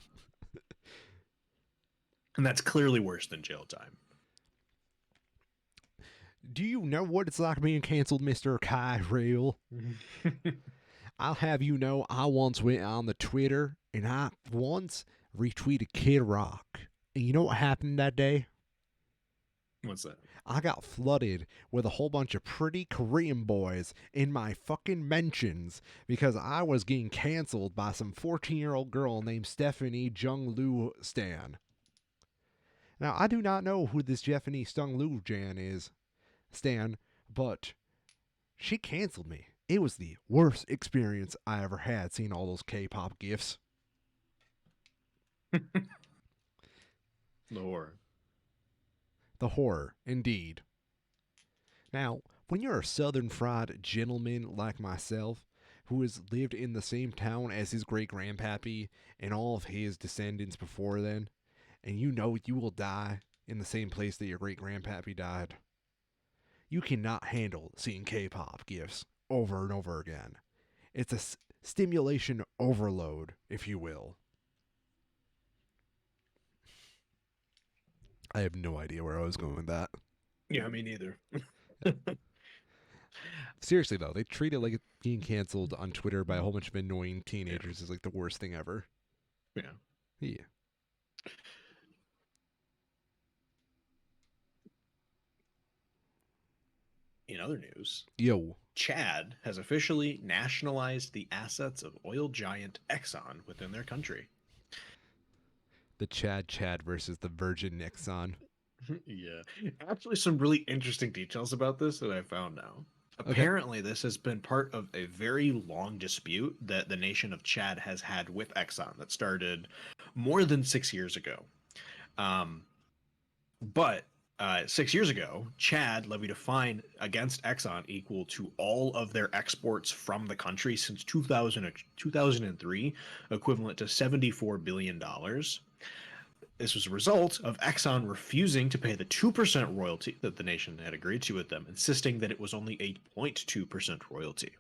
that's clearly worse than jail time. Do you know what it's like being canceled, Mr. Kyrell? I'll have you know, I once went on the Twitter and I once retweeted Kid Rock. And you know what happened that day? What's that? I got flooded with a whole bunch of pretty Korean boys in my fucking mentions because I was getting canceled by some 14-year-old girl named Stephanie Jung Lu Stan. Now, I do not know who this Stephanie Stung Lu Stan, but she canceled me. It was the worst experience I ever had seeing all those K-pop gifs. The horror. The horror, indeed. Now, when you're a southern fried gentleman like myself, who has lived in the same town as his great-grandpappy and all of his descendants before then, and you know you will die in the same place that your great-grandpappy died, you cannot handle seeing K-pop gifs over and over again. It's a stimulation overload, if you will. I have no idea where I was going with that. Yeah, me neither. Seriously though, they treat it like it's being canceled on Twitter by a whole bunch of annoying Yeah, teenagers is like the worst thing ever. yeah. Yeah. In other news, Yo, Chad has officially nationalized the assets of oil giant Exxon within their country. the Chad versus the Virgin Nixon. Yeah. Actually, some really interesting details about this that I found now. Okay. Apparently, this has been part of a very long dispute that the nation of Chad has had with Exxon that started more than 6 years ago. Um, but 6 years ago, Chad levied a fine against Exxon equal to all of their exports from the country since 2003, equivalent to $74 billion. This was a result of Exxon refusing to pay the 2% royalty that the nation had agreed to with them, insisting that it was only 8.2% royalty.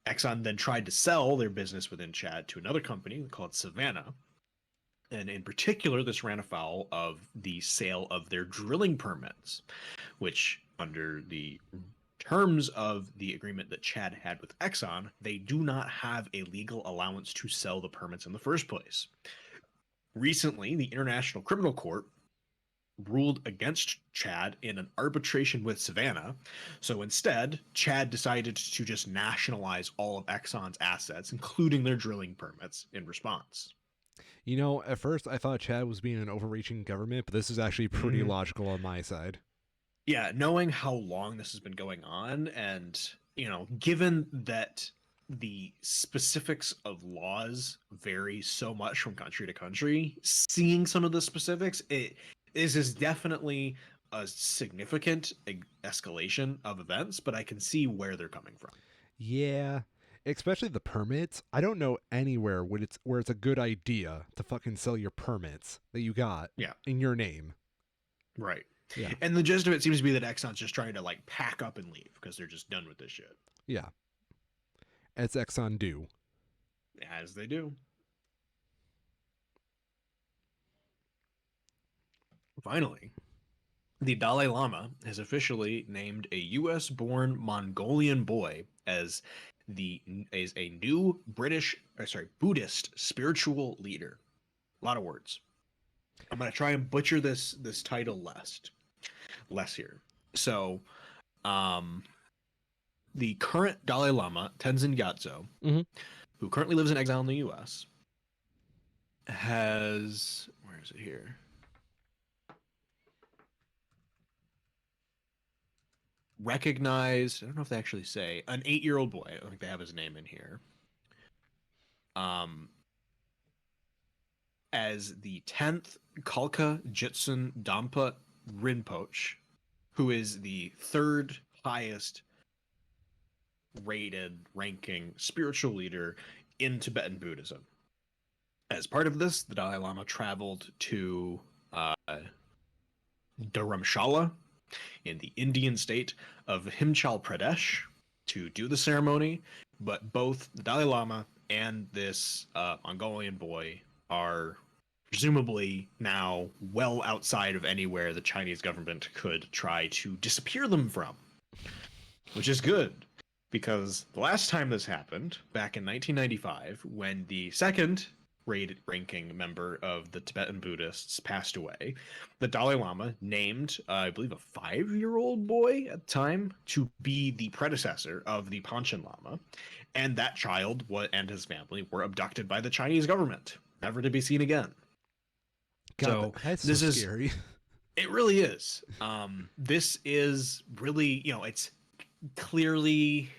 Exxon then tried to sell their business within Chad to another company called Savannah. And in particular, this ran afoul of the sale of their drilling permits, which, under the terms of the agreement that Chad had with Exxon, they do not have a legal allowance to sell the permits in the first place. Recently, the International Criminal Court ruled against Chad in an arbitration with Savannah. So instead, Chad decided to just nationalize all of Exxon's assets, including their drilling permits, in response. You know, at first I thought Chad was being an overreaching government, but this is actually pretty Mm, logical on my side. yeah, knowing how long this has been going on, and, given that the specifics of laws vary so much from country to country, seeing some of the specifics, is definitely a significant escalation of events, but I can see where they're coming from. Yeah, especially the permits. I don't know anywhere where it's a good idea to fucking sell your permits that you got Yeah, in your name. right. Yeah. And the gist of it seems to be that Exxon's just trying to like pack up and leave because they're just done with this shit. Yeah. It's Exxon do. As they do. Finally, the Dalai Lama has officially named a U.S.-born Mongolian boy as a new Buddhist spiritual leader. A lot of words. I'm gonna try and butcher this title less here. So, um, the current Dalai Lama Tenzin Gyatso, Mm-hmm. who currently lives in exile in the U.S., has where is it here? Recognized, I don't know if they actually say, an 8-year-old boy. I think they have his name in here. Um, as the 10th Kalka Jitsun Dampa Rinpoche, who is the third highest rated ranking spiritual leader in Tibetan Buddhism. As part of this, the Dalai Lama traveled to Dharamshala in the Indian state of Himachal Pradesh to do the ceremony, but both the Dalai Lama and this Mongolian boy are presumably now well outside of anywhere the Chinese government could try to disappear them from, which is good. Because the last time this happened, back in 1995, when the second rated ranking member of the Tibetan Buddhists passed away, the Dalai Lama named, I believe, a 5-year-old boy at the time to be the predecessor of the Panchen Lama. And that child and his family were abducted by the Chinese government, never to be seen again. God, So that's so this is, scary. it really is. This is really, it's clearly,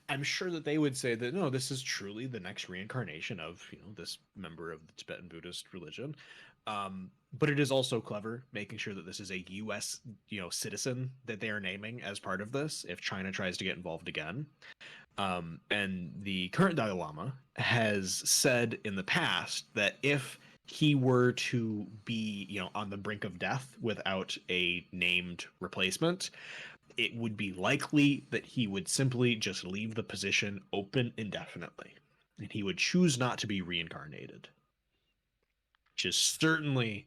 I'm sure that they would say that no, this is truly the next reincarnation of this member of the Tibetan Buddhist religion. But it is also clever making sure that this is a U.S. citizen that they are naming as part of this if China tries to get involved again. And the current Dalai Lama has said in the past that if he were to be on the brink of death without a named replacement, it would be likely that he would simply just leave the position open indefinitely, and he would choose not to be reincarnated, which is certainly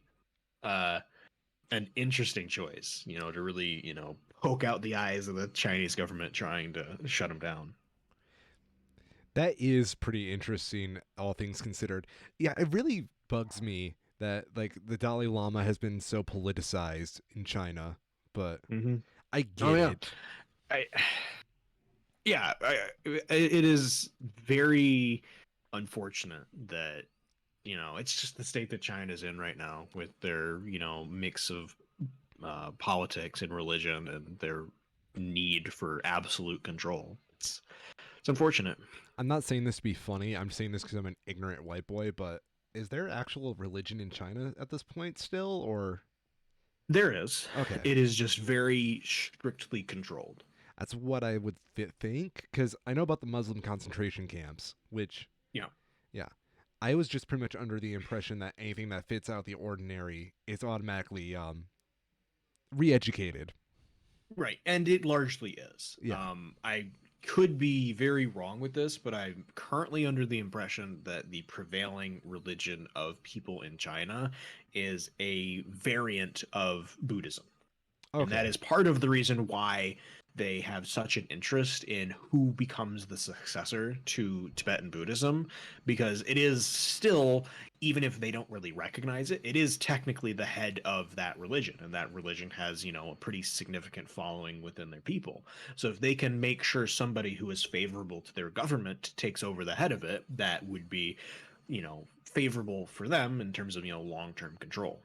an interesting choice, to really, poke out the eyes of the Chinese government trying to shut him down. That is pretty interesting, all things considered. Yeah, it really bugs me that like the Dalai Lama has been so politicized in China, but Mm-hmm. I Oh get yeah, it. I yeah, it is very unfortunate that it's just the state that China's in right now with their mix of politics and religion and their need for absolute control. It's unfortunate. I'm not saying this to be funny. I'm saying this because I'm an ignorant white boy. But is there actual religion in China at this point still, or There is. okay? It is just very strictly controlled. That's what I would think because I know about the Muslim concentration camps, which Yeah. yeah, I was just pretty much under the impression that anything that fits out the ordinary is automatically re-educated. Right, and it largely is. Yeah. I could be very wrong with this, but I'm currently under the impression that the prevailing religion of people in China is a variant of Buddhism. And that Okay. is part of the reason why they have such an interest in who becomes the successor to Tibetan Buddhism, because it is still, even if they don't really recognize it, it is technically the head of that religion, and that religion has, a pretty significant following within their people. So if they can make sure somebody who is favorable to their government takes over the head of it, that would be, favorable for them in terms of, long-term control.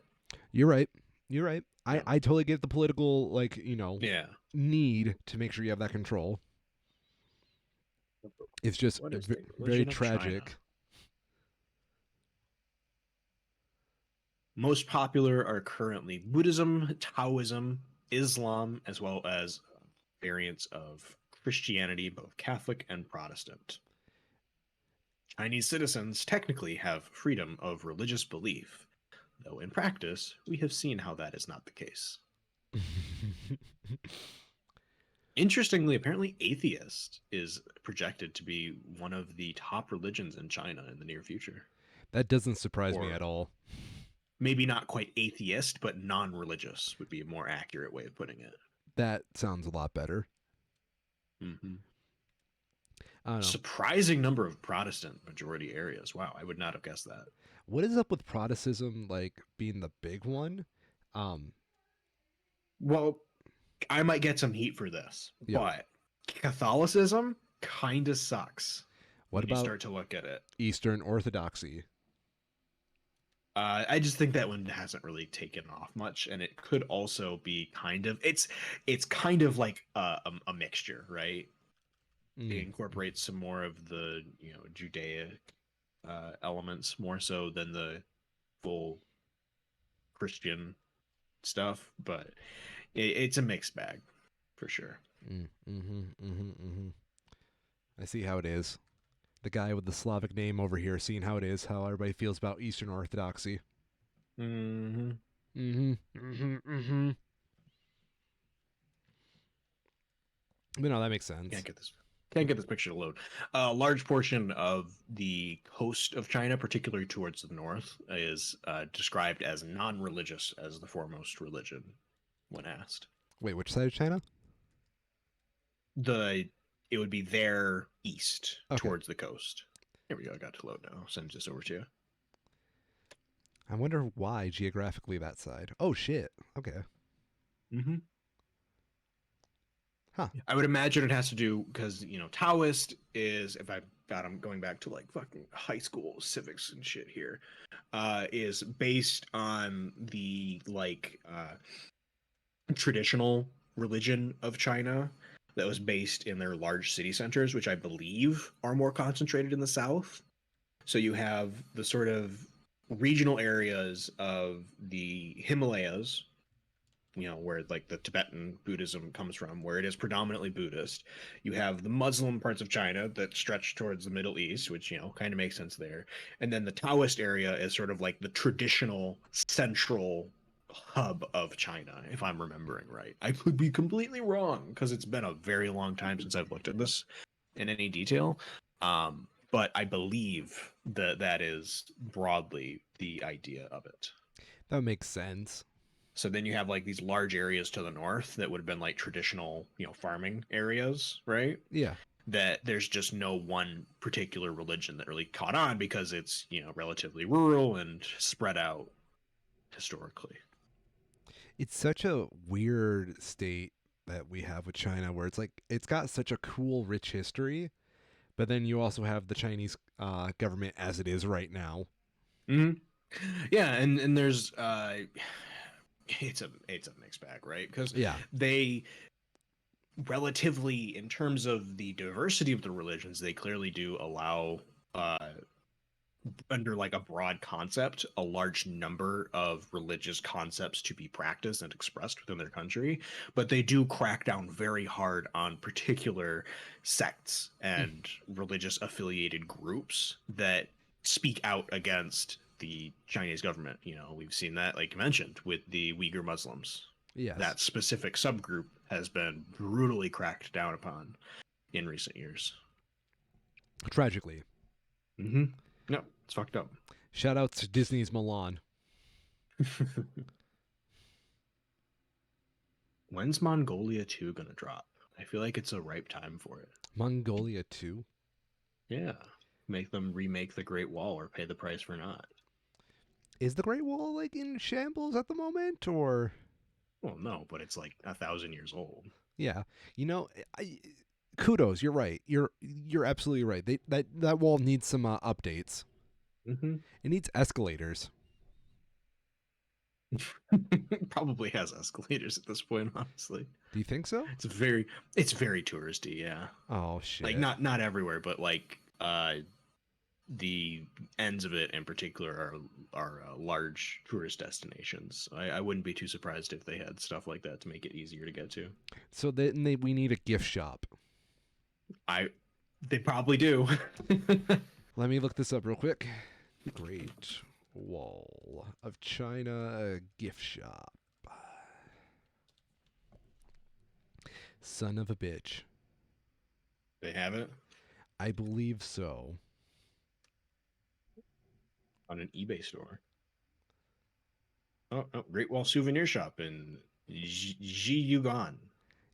You're right. You're right. I, Yeah. I totally get the political, like, Yeah. need to make sure you have that control. It's just What is the very religion of China? tragic. Most popular are currently Buddhism, Taoism, Islam, as well as variants of Christianity, both Catholic and Protestant. Chinese citizens technically have freedom of religious belief, though in practice, we have seen how that is not the case. Interestingly, apparently atheist is projected to be one of the top religions in China in the near future. That doesn't surprise me Or at all. maybe not quite atheist, but non-religious would be a more accurate way of putting it. That sounds a lot better. Mm-hmm. I don't know. Surprising number of Protestant majority areas. Wow, I would not have guessed that. What is up with Protestantism like being the big one? Um, Well, I might get some heat for this, yeah. but Catholicism kind of sucks What when you about start to look at it. Eastern Orthodoxy? I just think that one hasn't really taken off much, and it could also be it's kind of like a mixture, right? It Mm. incorporates some more of the Judaic elements more so than the full Christian stuff, but it's a mixed bag for sure. I see how it is. The guy with the Slavic name over here, seeing how it is, how everybody feels about Eastern Orthodoxy. Mm-hmm. But no, that makes sense. Can't get this picture to load. A large portion of the coast of China, particularly towards the north, is described as non-religious as the foremost religion when asked. Wait, which side of China? It would be their east Okay. towards the coast. Here we go. I got to load now. I'll send this over to you. I wonder why geographically that side. Oh shit. Okay. Mm-hmm. Huh. I would imagine it has to do because Taoist is, if I'm going back to like fucking high school civics and shit here, is based on the traditional religion of China that was based in their large city centers, which I believe are more concentrated in the south. So you have the sort of regional areas of the Himalayas, where like the Tibetan Buddhism comes from, where it is predominantly Buddhist. You have the Muslim parts of China that stretch towards the Middle East, which, kind of makes sense there. And then the Taoist area is sort of like the traditional central hub of China, if I'm remembering right. I could be completely wrong because it's been a very long time since I've looked at this in any detail. But I believe that is broadly the idea of it. That makes sense. So then you have like these large areas to the north that would have been like traditional, farming areas, right? Yeah. That there's just no one particular religion that really caught on because it's, relatively rural and spread out historically. It's such a weird state that we have with China where it's like it's got such a cool, rich history, but then you also have the Chinese government as it is right now. Hmm. Yeah, and there's it's a mixed bag, right? Because Yeah. they relatively, in terms of the diversity of the religions, they clearly do allow uh under like a broad concept a large number of religious concepts to be practiced and expressed within their country, but they do crack down very hard on particular sects Mm. and religious affiliated groups that speak out against the Chinese government. We've seen that, like you mentioned, with the Uyghur Muslims. Yes. That specific subgroup has been brutally cracked down upon in recent years. Tragically. Mm-hmm. No, it's fucked up. Shout out to Disney's Milan. When's Mongolia 2 gonna drop? I feel like it's a ripe time for it. Mongolia 2. Yeah. Make them remake the Great Wall or pay the price for not. Is the Great Wall like in shambles at the moment or Well, no, but it's like 1,000 years old. yeah. You know, kudos, you're right. You're absolutely right. That wall needs some updates. Mm-hmm. It needs escalators. Probably has escalators at this point, honestly. Do you think so? It's very touristy, yeah. Oh Like shit. not everywhere, but like the ends of it in particular are large tourist destinations. I wouldn't be too surprised if they had stuff like that to make it easier to get to. So then we need a gift shop. I They probably do. Let me look this up real quick. Great Wall of China gift shop. Son of a bitch. They have it I believe so. on an eBay store. Oh, Great Wall Souvenir Shop in Jiyugan.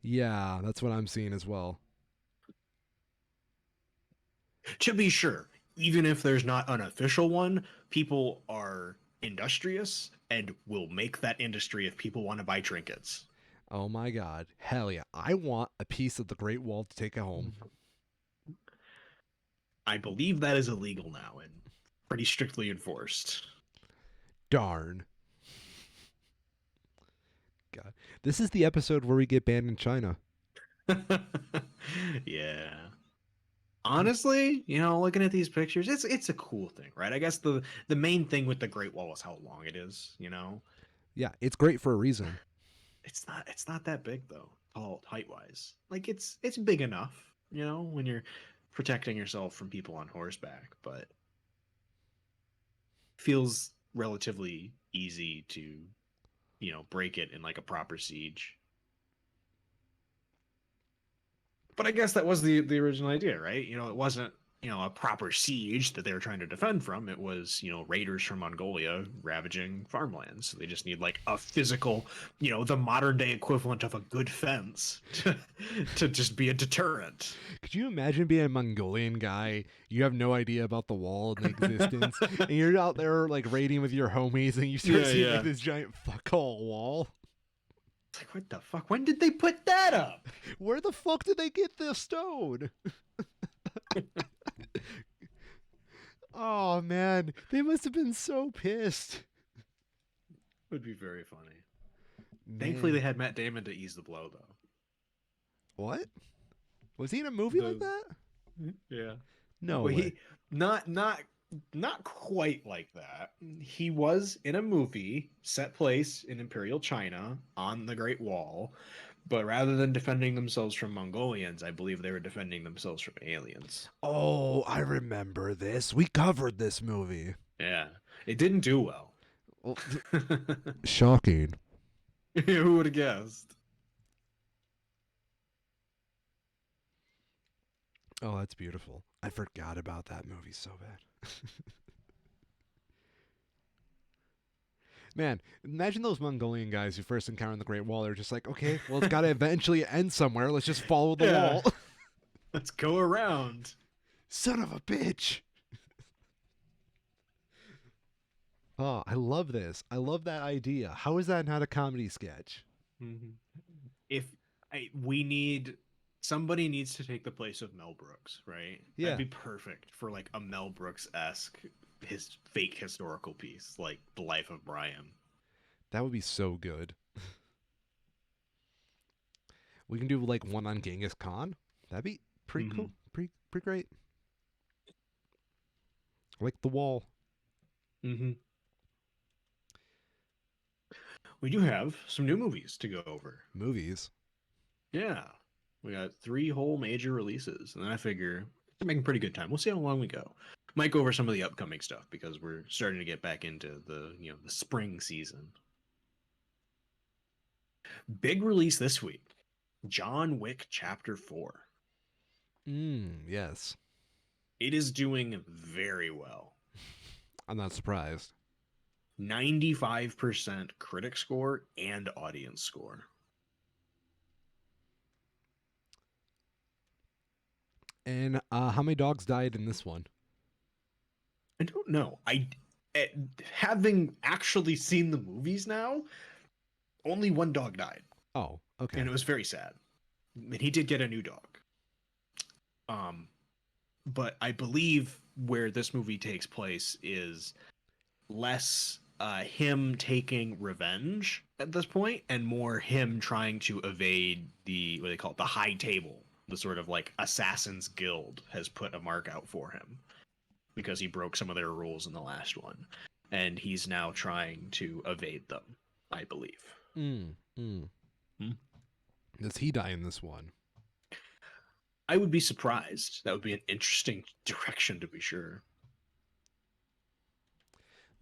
Yeah, that's what I'm seeing as well. To be sure, even if there's not an official one, people are industrious and will make that industry if people want to buy trinkets. Oh my god. Hell yeah. I want a piece of the Great Wall to take home. I believe that is illegal now and pretty strictly enforced. Darn. God. This is the episode where we get banned in China. Yeah. Honestly, looking at these pictures, it's a cool thing, right? I guess the main thing with the Great Wall is how long it is. Yeah, it's great for a reason. It's not that big though, tall height wise. Like it's big enough, when you're protecting yourself from people on horseback, but feels relatively easy to, break it in like a proper siege. But I guess that was the original idea, right? It wasn't, a proper siege that they were trying to defend from. It was, raiders from Mongolia ravaging farmlands. So they just need like a physical, the modern day equivalent of a good fence to just be a deterrent. Could you imagine being a Mongolian guy? You have no idea about the wall and the existence, and you're out there like raiding with your homies, and you start seeing like this giant fuck all wall. It's like, what the fuck? When did they put that up? Where the fuck did they get this stone? Oh man, they must have been so pissed. Would be very funny. Man. Thankfully, they had Matt Damon to ease the blow, though. What? Was he in a movie like that? Yeah. No Well, way. he not quite like that. He was in a movie set place in Imperial China on the Great Wall, but rather than defending themselves from Mongolians, I believe they were defending themselves from aliens. Oh, I remember this. We covered this movie. Yeah. It didn't do well. Well, shocking. Who would have guessed? Oh, that's beautiful. I forgot about that movie so bad. Man, imagine those Mongolian guys who first encounter the Great Wall. They're just like, okay, well, it's got to eventually end somewhere. Let's just follow the Yeah, wall. let's go around. Son of a bitch. Oh, I love this. I love that idea. How is that not a comedy sketch? Mhm. If we need somebody needs to take the place of Mel Brooks, right? That'd Yeah, be perfect for like a Mel Brooks-esque his fake historical piece, like The Life of Brian. that would be so good. We can do like one on Genghis Khan. That'd be pretty Mm-hmm. cool. Pretty great. Like the wall. Mm-hmm. We do have some new movies to go over. Movies. Yeah. We got 3 whole major releases, and then I figure we're making pretty good time. We'll see how long we go. Might go over some of the upcoming stuff because we're starting to get back into the spring season. Big release this week. John Wick Chapter 4. Yes. It is doing very well. I'm not surprised. 95% critic score and audience score. And how many dogs died in this one? I don't know. Eh, having actually seen the movies now, only one dog died, Oh, okay. and it was very sad. And he did get a new dog. Um, but I believe where this movie takes place is less him taking revenge at this point and more him trying to evade the what they call it, the high table, the sort of like assassins guild has put a mark out for him because he broke some of their rules in the last one, and he's now trying to evade them, I believe. Mm. Hmm? Does he die in this one? I would be surprised. That would be an interesting direction to be sure.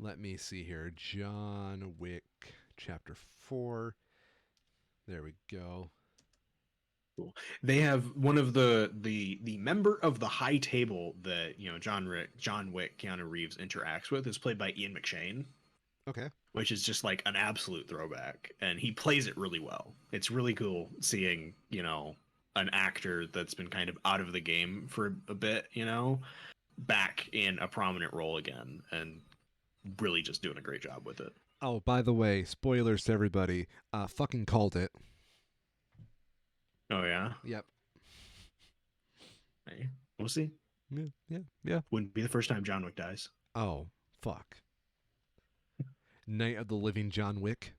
Let me see here. John Wick, Chapter 4. There we go. Cool. They have one of the member of the high table that John Wick, Keanu Reeves interacts with is played by Ian McShane, Okay. which is just like an absolute throwback, and he plays it really well. It's really cool seeing an actor that's been kind of out of the game for a bit, back in a prominent role again, and really just doing a great job with it. Oh, by the way, spoilers to everybody. Fucking called it. Oh yeah, Yep. hey, we'll see. Yeah. Wouldn't be the first time John Wick dies. Oh, fuck. Night of the Living John Wick.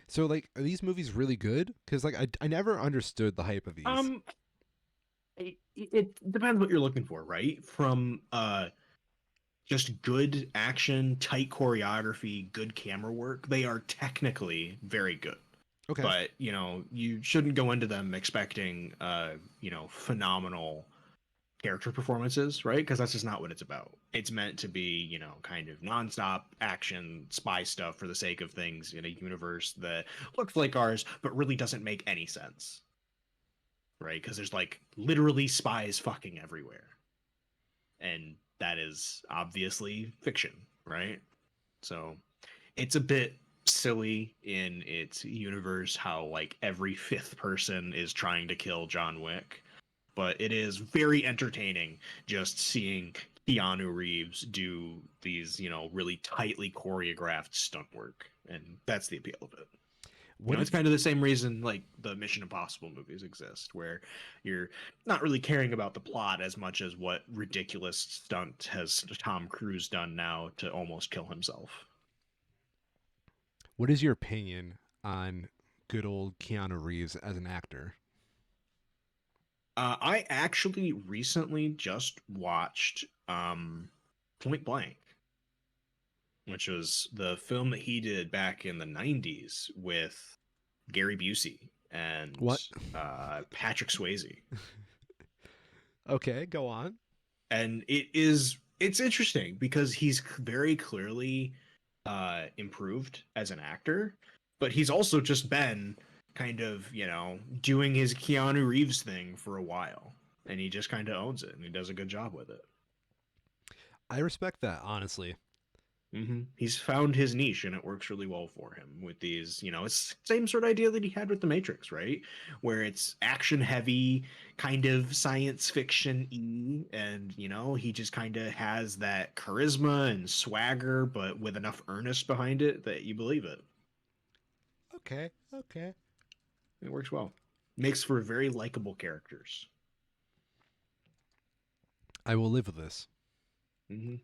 So, like, are these movies really good? Because, like, I never understood the hype of these. It depends what you're looking for, right? From just good action, tight choreography, good camera work, they are technically very good. Okay. But you shouldn't go into them expecting phenomenal character performances, right? Because that's just not what it's about. It's meant to be kind of nonstop action spy stuff for the sake of things in a universe that looks like ours but really doesn't make any sense, right? Because there's like literally spies fucking everywhere, and that is obviously fiction, right? So it's a bit silly in its universe how like every fifth person is trying to kill John Wick, but it is very entertaining just seeing Keanu Reeves do these, really tightly choreographed stunt work, and that's the appeal of it. What It's is kind of the same reason like the Mission Impossible movies exist, where you're not really caring about the plot as much as what ridiculous stunt has Tom Cruise done now to almost kill himself. what is your opinion on good old Keanu Reeves as an actor? I actually recently just watched Point Blank, which was the film that he did back in the 90s with Gary Busey and What? Patrick Swayze. Okay, go on. And it's interesting because he's very clearly improved as an actor, but he's also just been kind of doing his Keanu Reeves thing for a while, and he just kind of owns it and he does a good job with it. I respect that, honestly. He's found his niche and it works really well for him with these, it's the same sort of idea that he had with The Matrix, right? Where it's action heavy, kind of science fiction y, and, he just kind of has that charisma and swagger, but with enough earnest behind it that you believe it. Okay, okay. It works well. Makes for very likable characters. I will live with this. hmm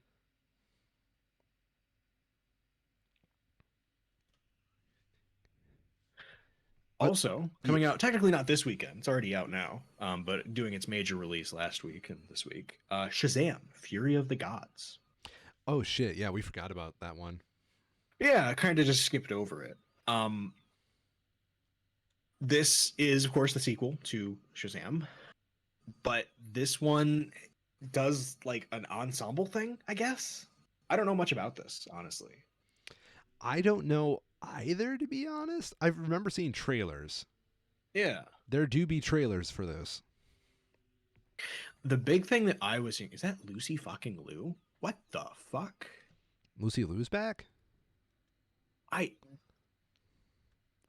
Uh, Also, yeah. coming out technically not this weekend, it's already out now, but doing its major release last week and this week. Shazam! Fury of the Gods. Oh shit! Yeah, we forgot about that one. Yeah, I kind of just skipped over it. Um, this is, of course, the sequel to Shazam, but this one does like an ensemble thing, I guess. I don't know much about this, honestly. I don't know either, to be honest. I remember seeing trailers. Yeah. There do be trailers for this. The big thing that I was seeing is that Lucy fucking Liu. What the fuck? Lucy Liu's back? I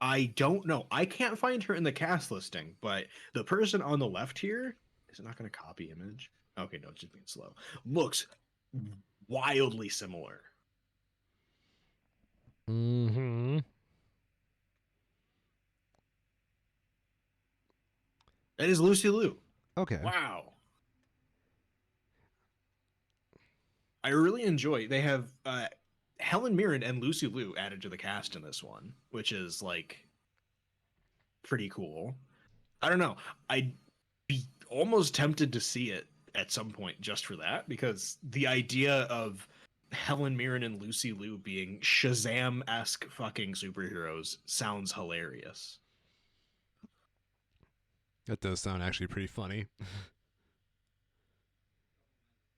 I don't know. I can't find her in the cast listing, but the person on the left here is it not going to copy image? Okay, no, it's just being slow. Looks wildly similar. Mm-hmm. That is Lucy Liu. Okay. Wow. I really enjoy. They have Helen Mirren and Lucy Liu added to the cast in this one, which is like pretty cool. I don't know. I'd be almost tempted to see it at some point just for that, because the idea of Helen Mirren and Lucy Liu being Shazam-esque fucking superheroes sounds hilarious. That does sound actually pretty funny.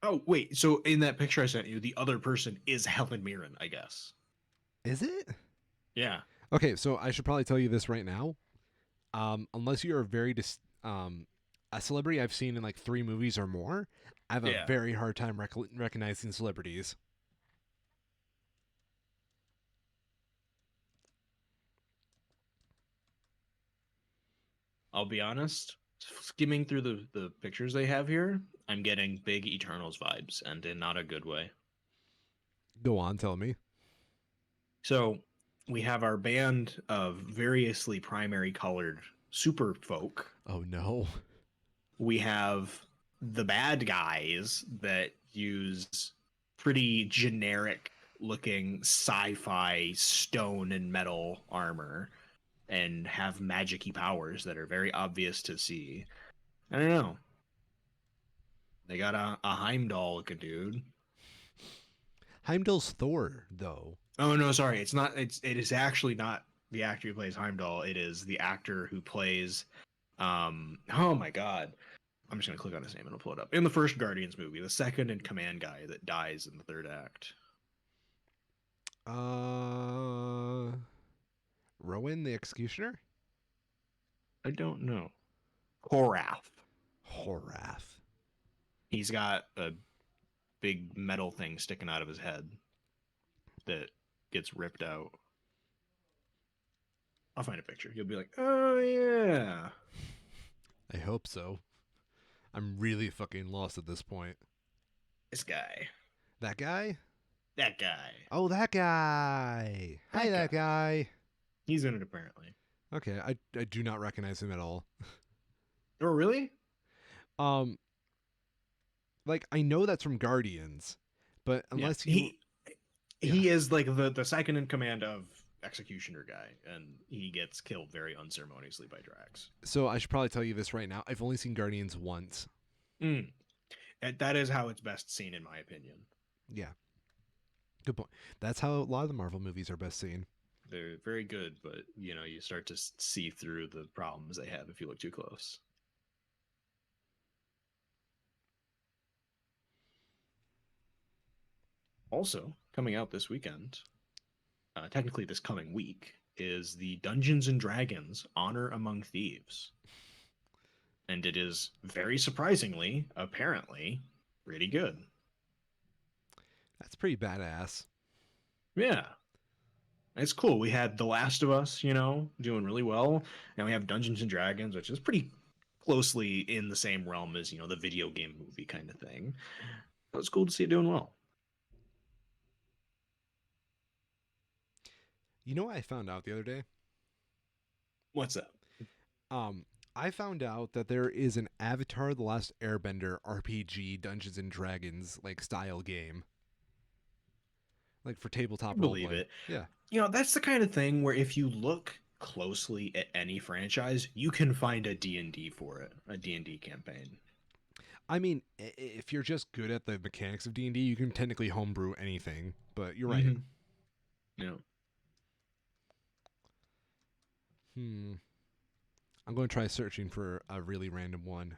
Oh, wait. So in that picture I sent you, the other person is Helen Mirren, I guess. Is it? Yeah. Okay, so I should probably tell you this right now. Unless you're a celebrity I've seen in like 3 movies or more, I have a Yeah. very hard time recognizing celebrities. I'll be honest. Skimming through the pictures they have here, I'm getting big Eternals vibes, and in not a good way. Go on, tell me. So we have our band of variously primary colored super folk. Oh no. We have the bad guys that use pretty generic looking sci-fi stone and metal armor and have magic-y powers that are very obvious to see. I don't know. They got a Heimdall looking dude. Heimdall's Thor, though. Oh no, sorry. It's not. It is actually not the actor who plays Heimdall. It is the actor who plays. Oh my god. I'm just gonna click on his name and it'll pull it up. In the first Guardians movie, the second in command guy that dies in the third act. Rowan the Executioner? I don't know. Horath. Horath. He's got a big metal thing sticking out of his head that gets ripped out. I'll find a picture. You'll be like, oh yeah. I hope so. I'm really fucking lost at this point. This guy. That guy? That guy. Oh, that guy. Hi, that guy. He's in it apparently. Okay, I do not recognize him at all. Oh really? Like I know that's from Guardians, but unless yeah. you he is like the second in command of Executioner guy, and he gets killed very unceremoniously by Drax. So I should probably tell you this right now. I've only seen Guardians once. And that is how it's best seen, in my opinion. Yeah. Good point. That's how a lot of the Marvel movies are best seen. They're very good, but you start to see through the problems they have if you look too close. Also, coming out this weekend, technically this coming week, is the Dungeons and Dragons Honor Among Thieves. And it is very surprisingly, apparently, pretty good. That's pretty badass. Yeah. It's cool. We had The Last of Us, doing really well, and we have Dungeons and Dragons, which is pretty closely in the same realm as, the video game movie kind of thing. It was cool to see it doing well. You know what I found out the other day? What's up? Um, I found out that there is an Avatar: The Last Airbender RPG Dungeons and Dragons like style game, like for I tabletop role believe playing. it. Yeah. That's the kind of thing where if you look closely at any franchise, you can find a D&D for it, a D&D campaign. I mean, if you're just good at the mechanics of D&D, you can technically homebrew anything, but you're right. Mm-hmm. Yeah. Hmm. I'm going to try searching for a really random one.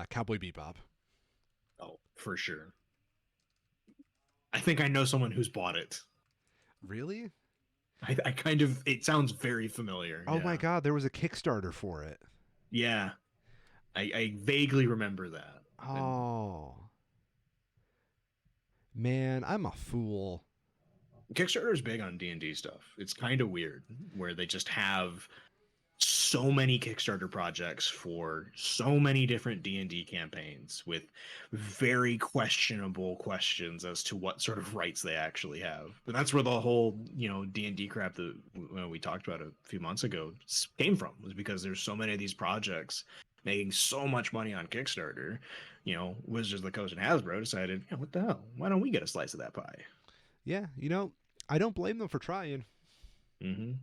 Cowboy Bebop. Oh, for sure. I think I know someone who's bought it. Really? I kind of, it sounds very familiar. Oh my Yeah. god, there was a Kickstarter for it. Yeah. I vaguely remember that. And Oh. Man, I'm a fool. Kickstarter is big on D&D stuff. It's kind of weird where they just have so many Kickstarter projects for so many different D&D campaigns with very questionable questions as to what sort of rights they actually have. But that's where the whole, D&D crap that we talked about a few months ago came from, was because there's so many of these projects making so much money on Kickstarter. Wizards of the Coast and Hasbro decided, what the hell? Why don't we get a slice of that pie? Yeah, I don't blame them for trying. Mm-hmm.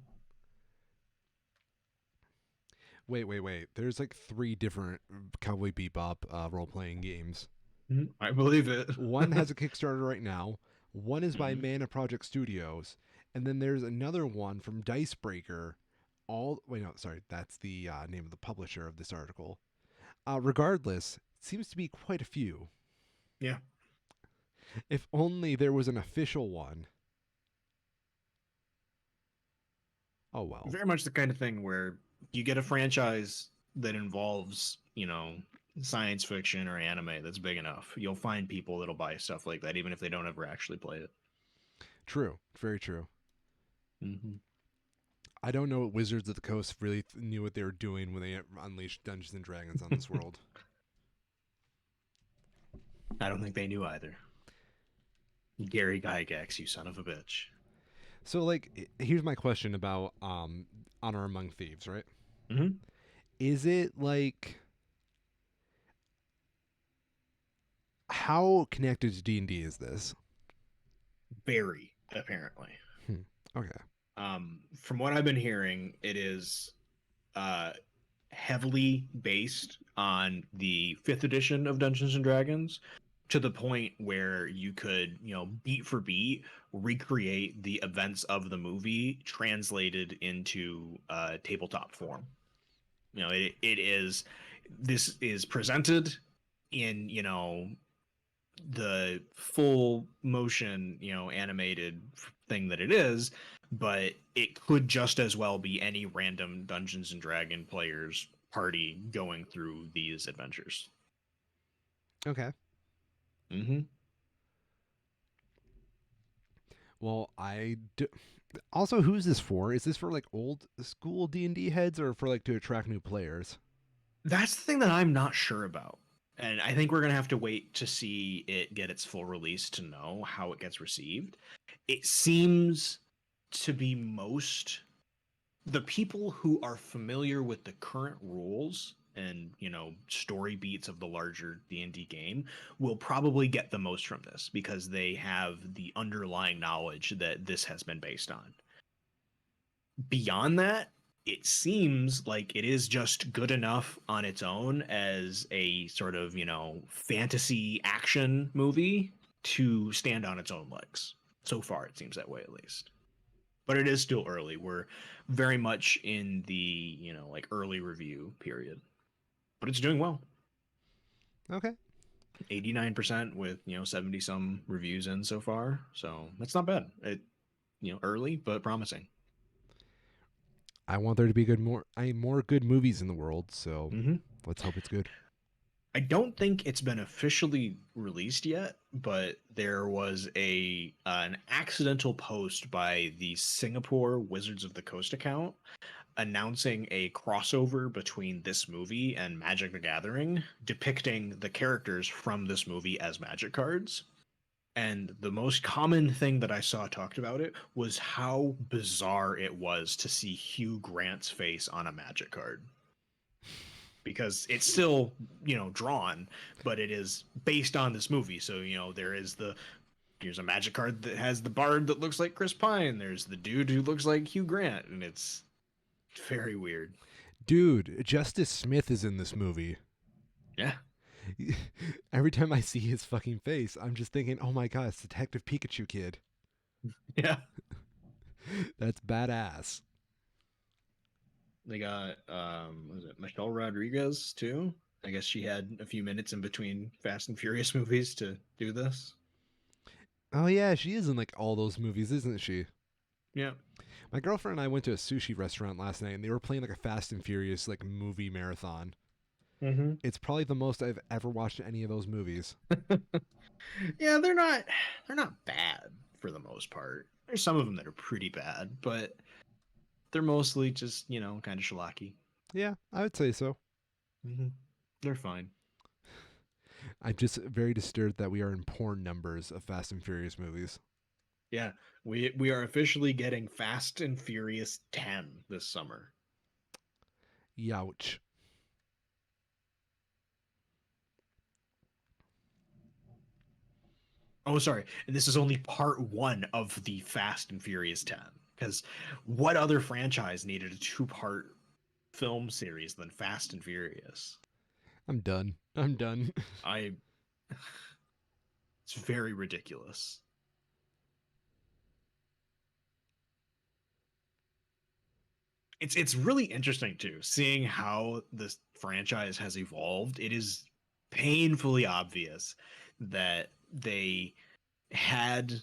Wait. There's like three different Cowboy Bebop role playing games. I believe it. One has a Kickstarter right now. One is by Mhm. Mana Project Studios, and then there's another one from Dicebreaker. Wait, no, sorry, that's the name of the publisher of this article. Regardless, it seems to be quite a few. Yeah. If only there was an official one. Oh well. Very much the kind of thing where you get a franchise that involves, science fiction or anime that's big enough. You'll find people that'll buy stuff like that, even if they don't ever actually play it. True. Very true. Mm-hmm. I don't know what Wizards of the Coast really knew what they were doing when they unleashed Dungeons and Dragons on this world. I don't think they knew either. Gary Gygax, you son of a bitch. So, like, here's my question about Honor Among Thieves, right? Mm-hmm. Is it like how connected to D&D is this? Very, apparently. Hmm. Okay. From what I've been hearing, it is uh, heavily based on the fifth edition of Dungeons and Dragons, to the point where you could, beat for beat, recreate the events of the movie translated into tabletop form. It is, this is presented in, the full motion, animated thing that it is, but it could just as well be any random Dungeons and Dragon players party going through these adventures. Okay. Mm-hmm. Well, also, who's this for? Is this for like old school D&D heads or for like to attract new players? That's the thing that I'm not sure about. And I think we're going to have to wait to see it get its full release to know how it gets received. It seems to be most the people who are familiar with the current rules and, story beats of the larger D&D game will probably get the most from this, because they have the underlying knowledge that this has been based on. Beyond that, it seems like it is just good enough on its own as a sort of, fantasy action movie to stand on its own legs. So far, it seems that way, at least. But it is still early. We're very much in the, like early review period. But it's doing well. Okay. 89% with, 70 some reviews in so far. So that's not bad. It, early, but promising. I want there to be more good movies in the world, so Mm-hmm. let's hope it's good. I don't think it's been officially released yet, but there was a an accidental post by the Singapore Wizards of the Coast account announcing a crossover between this movie and Magic the Gathering, depicting the characters from this movie as Magic cards. And the most common thing that I saw talked about it was how bizarre it was to see Hugh Grant's face on a Magic card. Because it's still, drawn, but it is based on this movie. So, here's a Magic card that has the bard that looks like Chris Pine. There's the dude who looks like Hugh Grant, and it's very weird. Dude, Justice Smith is in this movie. Yeah. Every time I see his fucking face, I'm just thinking, oh my god, it's Detective Pikachu kid. Yeah. That's badass. They got was it Michelle Rodriguez too? I guess she had a few minutes in between Fast and Furious movies to do this. Oh yeah, she is in like all those movies, isn't she? Yeah. My girlfriend and I went to a sushi restaurant last night and they were playing like a Fast and Furious like movie marathon. Mm-hmm. It's probably the most I've ever watched any of those movies. Yeah, they're not bad for the most part. There's some of them that are pretty bad, but they're mostly just, kind of schlocky. Yeah, I would say so. Mm-hmm. They're fine. I'm just very disturbed that we are in porn numbers of Fast and Furious movies. Yeah, we are officially getting Fast and Furious 10 this summer. Youch. Oh, sorry. And this is only part one of the Fast and Furious 10. Because what other franchise needed a two-part film series than Fast and Furious? I'm done. I'm done. I. It's very ridiculous. It's really interesting too, seeing how this franchise has evolved. It is painfully obvious that they had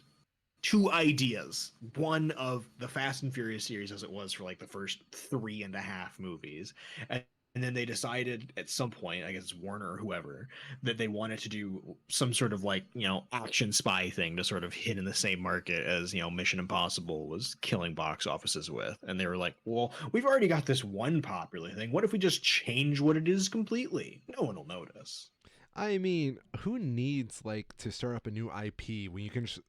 two ideas. One of the Fast and Furious series as it was for like the first 3.5 movies. And then they decided at some point, I guess it's Warner or whoever, that they wanted to do some sort of like, action spy thing to sort of hit in the same market as, Mission Impossible was killing box offices with. And they were like, well, we've already got this one popular thing. What if we just change what it is completely? No one will notice. I mean, who needs like to start up a new IP when you can just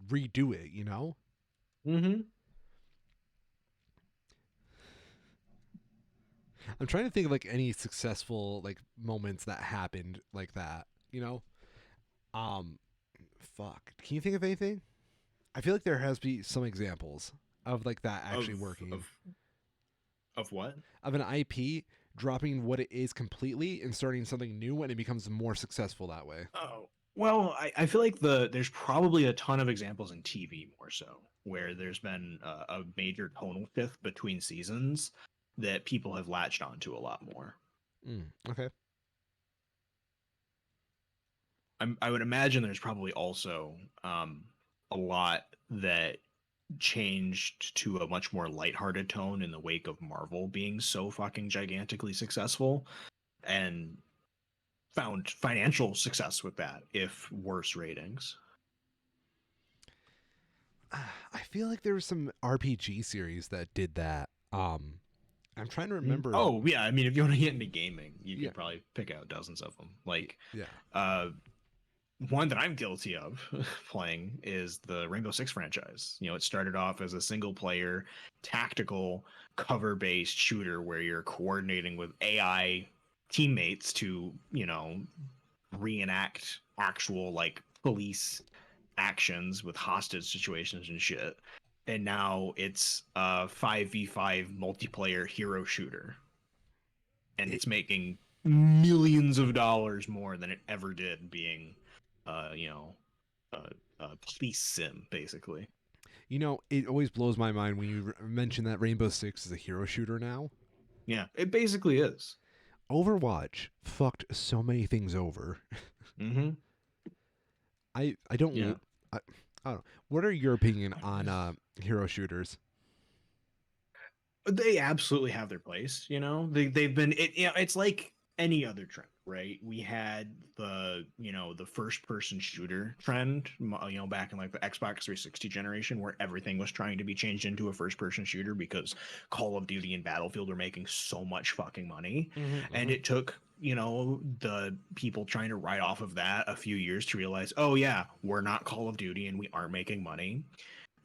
redo it, you know? Mm-hmm. I'm trying to think of like any successful like moments that happened like that, you know? Um fuck. Can you think of anything? I feel like there has to be some examples of like that actually working. Of what? Of an IP dropping what it is completely and starting something new and it becomes more successful that way. Oh, well, I feel like there's probably a ton of examples in TV more so, where there's been a major tonal shift between seasons that people have latched onto a lot more. Okay. I would imagine there's probably also a lot that changed to a much more lighthearted tone in the wake of Marvel being so fucking gigantically successful and found financial success with that, if worse ratings. I feel like there was some RPG series that did that. I'm trying to remember. Oh yeah, I mean, if you want to get into gaming, you Yeah. could probably pick out dozens of them. Like, Yeah. one that I'm guilty of playing is the Rainbow Six franchise. It started off as a single player, tactical, cover based shooter where you're coordinating with AI teammates to, reenact actual like police actions with hostage situations and shit. And now it's a 5v5 multiplayer hero shooter. And it's making millions of dollars more than it ever did being police sim, basically. It always blows my mind when you mention that Rainbow Six is a hero shooter now. Yeah, it basically is. Overwatch fucked so many things over. Mm-hmm. I don't. Yeah. I don't know. What are your opinion on hero shooters? They absolutely have their place. They've been it's like any other trend, right? We had the first person shooter trend, back in like the Xbox 360 generation, where everything was trying to be changed into a first person shooter because Call of Duty and Battlefield were making so much fucking money. And it took, the people trying to write off of that a few years to realize, oh yeah, we're not Call of Duty and we aren't making money.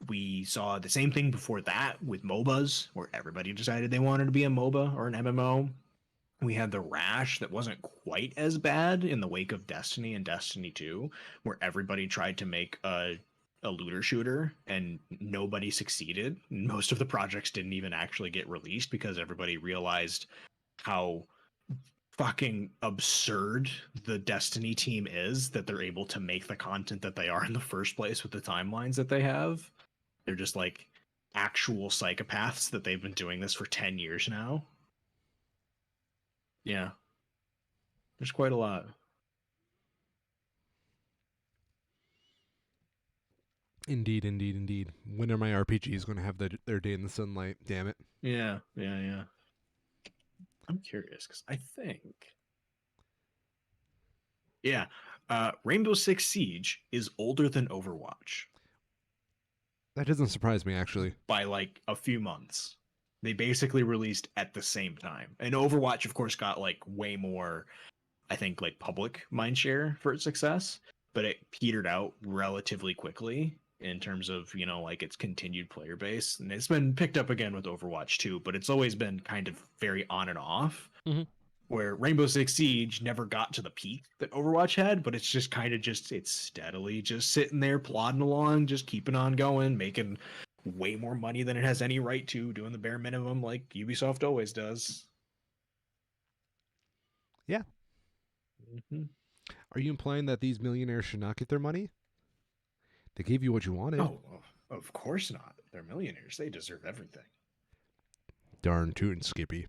We saw the same thing before that with MOBAs, where everybody decided they wanted to be a MOBA or an MMO. We had the rash that wasn't quite as bad in the wake of Destiny and Destiny 2, where everybody tried to make a looter shooter and nobody succeeded. Most of the projects didn't even actually get released because everybody realized how fucking absurd the Destiny team is, that they're able to make the content that they are in the first place with the timelines that they have. They're just like actual psychopaths that they've been doing this for 10 years now. Yeah, there's quite a lot. Indeed, indeed, indeed. When are my RPGs going to have their day in the sunlight? Damn it. Yeah, yeah, yeah. I'm curious because I think, yeah, Rainbow Six Siege is older than Overwatch That doesn't surprise me, actually. by like a few months. They basically released at the same time, and Overwatch, of course, got like way more, I think, like public mindshare for its success, but it petered out relatively quickly in terms of like its continued player base, and it's been picked up again with Overwatch too, but it's always been kind of very on and off. Mhm. Where Rainbow Six Siege never got to the peak that Overwatch had, but it's just kind of it's steadily just sitting there plodding along, just keeping on going, making way more money than it has any right to, doing the bare minimum like Ubisoft always does. Yeah. Mm-hmm. Are you implying that these millionaires should not get their money? They gave you what you wanted. Oh, of course not. They're millionaires. They deserve everything. Darn tootin' Skippy.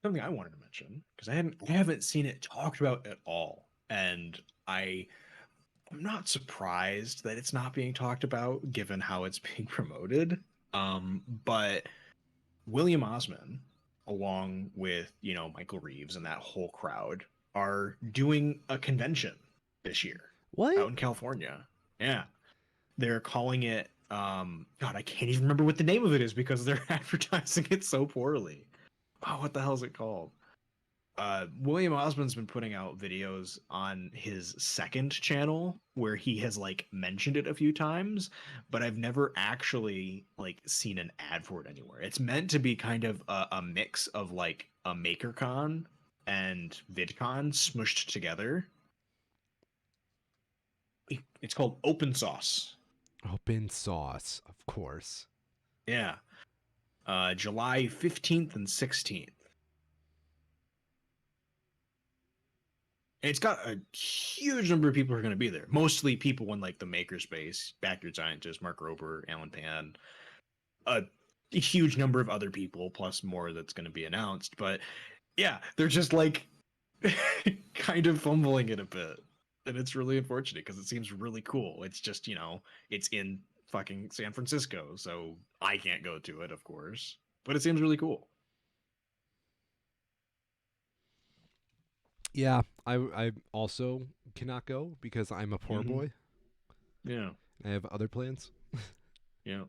Something I wanted to mention because I haven't seen it talked about at all, and I'm not surprised that it's not being talked about given how it's being promoted. But William Osman, along with Michael Reeves and that whole crowd, are doing a convention this year What? out in California. Yeah, they're calling it. God, I can't even remember what the name of it is because they're advertising it so poorly. Oh, what the hell is it called? William Osman's been putting out videos on his second channel where he has like mentioned it a few times, but I've never actually like seen an ad for it anywhere. It's meant to be kind of a mix of like a MakerCon and VidCon smushed together. It's called Open Sauce. Open sauce, of course. Yeah. July 15th and 16th. And it's got a huge number of people who are going to be there. Mostly people in like the makerspace, Backyard Scientist, Mark Rober, Alan Pan, a huge number of other people, plus more that's going to be announced. But yeah, they're just like kind of fumbling it a bit. And it's really unfortunate because it seems really cool. It's just, it's in fucking San Francisco. So I can't go to it, of course. But it seems really cool. Yeah, I also cannot go because I'm a poor Mm-hmm. boy. Yeah. I have other plans. Yeah.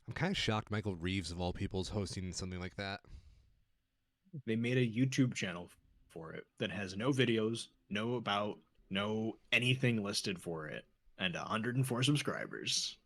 I'm kind of shocked Michael Reeves, of all people, is hosting something like that. They made a YouTube channel for it that has no videos, no anything listed for it, and 104 subscribers.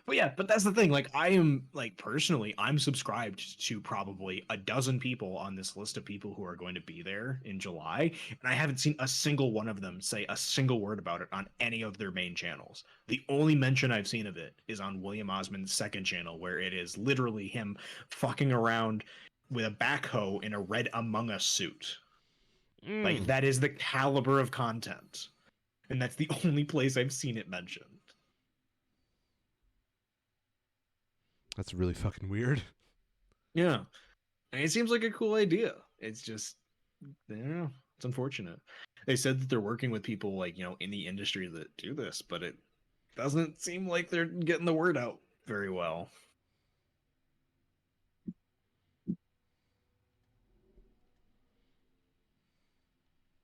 But yeah, but that's the thing. Like, I am like personally, I'm subscribed to probably a dozen people on this list of people who are going to be there in July, and I haven't seen a single one of them say a single word about it on any of their main channels. The only mention I've seen of it is on William Osman's second channel, where it is literally him fucking around with a backhoe in a red Among Us suit. Like, that is the caliber of content, and that's the only place I've seen it mentioned. That's really fucking weird. Yeah. And it seems like a cool idea. It's just Yeah, it's unfortunate. They said that they're working with people like, in the industry that do this, but it doesn't seem like they're getting the word out very well.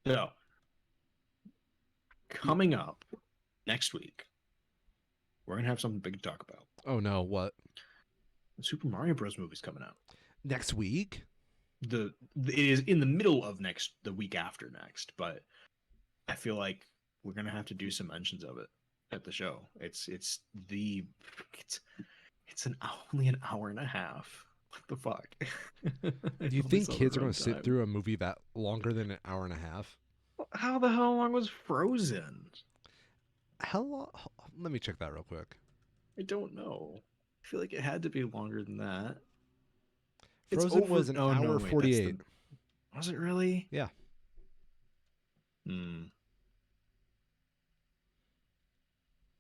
So, coming up next week, we're gonna have something big to talk about. Oh no, what? The Super Mario Bros. Movie's coming out. Next week? It is in the middle of the week after next, but I feel like we're gonna have to do some mentions of it at the show. It's it's only an hour and a half. What the fuck? I Do you told think myself the kids are wrong going to sit time. through a movie that longer than an hour and a half? How the hell long was Frozen? How long? Let me check that real quick. I don't know. I feel like it had to be longer than that. It's Frozen was over. an Oh no, hour wait, that's the. 48. Was it really? Yeah. Hmm.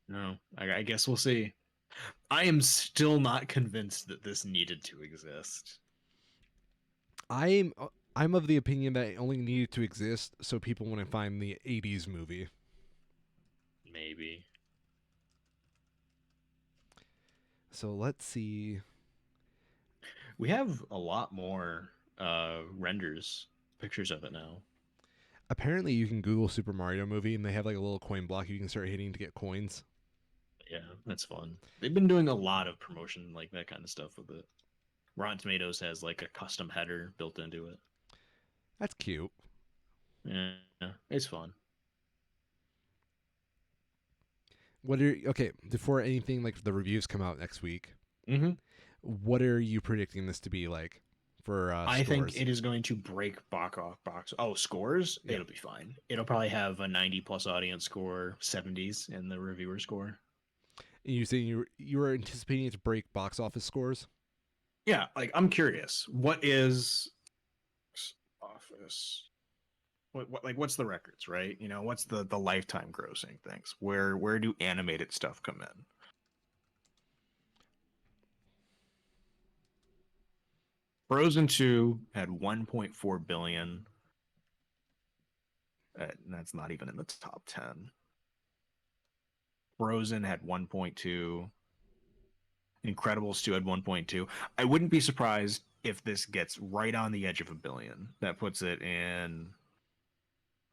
No, I guess we'll see. I am still not convinced that this needed to exist. I'm I'm of the opinion that it only needed to exist so people want to find the 80s movie. Maybe. So let's see. We have a lot more renders, pictures of it now. Apparently you can Google Super Mario movie and they have like a little coin block you can start hitting to get coins. Yeah, that's fun. They've been doing a lot of promotion like that kind of stuff with it. Rotten Tomatoes has like a custom header built into it. That's cute. Yeah, it's fun. What are okay, before anything like the reviews come out next week, Mm-hmm. what are you predicting this to be like for I think scores? it is going to break box. Oh, scores? Yeah. It'll be fine. It'll probably have a 90 plus audience score, 70s in the reviewer score. And you saying you were anticipating it to break box office scores? Yeah, like I'm curious. What is office? What's the records, right? What's the lifetime grossing things? Where do animated stuff come in? Frozen 2 had 1.4 billion. That's not even in the top 10. Frozen had 1.2. Incredibles 2 had 1.2. I wouldn't be surprised if this gets right on the edge of a billion. That puts it in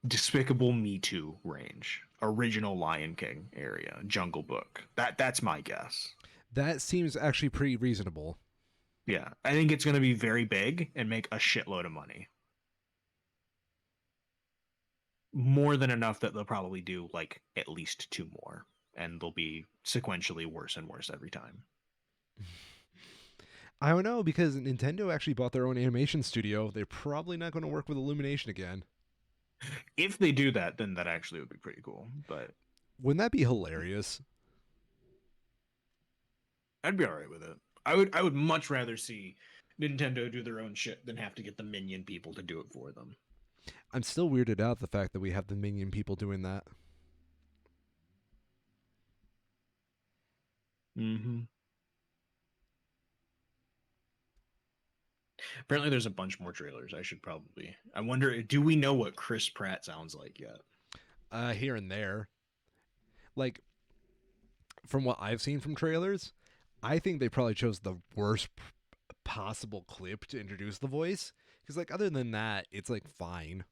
Despicable Me 2 range, original Lion King area, Jungle Book. That's my guess. That seems actually pretty reasonable. Yeah, I think it's going to be very big and make a shitload of money. More than enough that they'll probably do like at least two more, and they'll be sequentially worse and worse every time. I don't know because Nintendo actually bought their own animation studio. They're probably not going to work with Illumination again. If they do that, then that actually would be pretty cool. But Wouldn't that be hilarious? I'd be all right with it. I would much rather see Nintendo do their own shit than have to get the Minion people to do it for them. I'm still weirded out the fact that we have the Minion people doing that. Mm-hmm. Apparently, there's a bunch more trailers. I should probably. I wonder, do we know what Chris Pratt sounds like yet? Here and there. Like, from what I've seen from trailers, I think they probably chose the worst possible clip to introduce the voice. Because, like, other than that, it's, like, fine.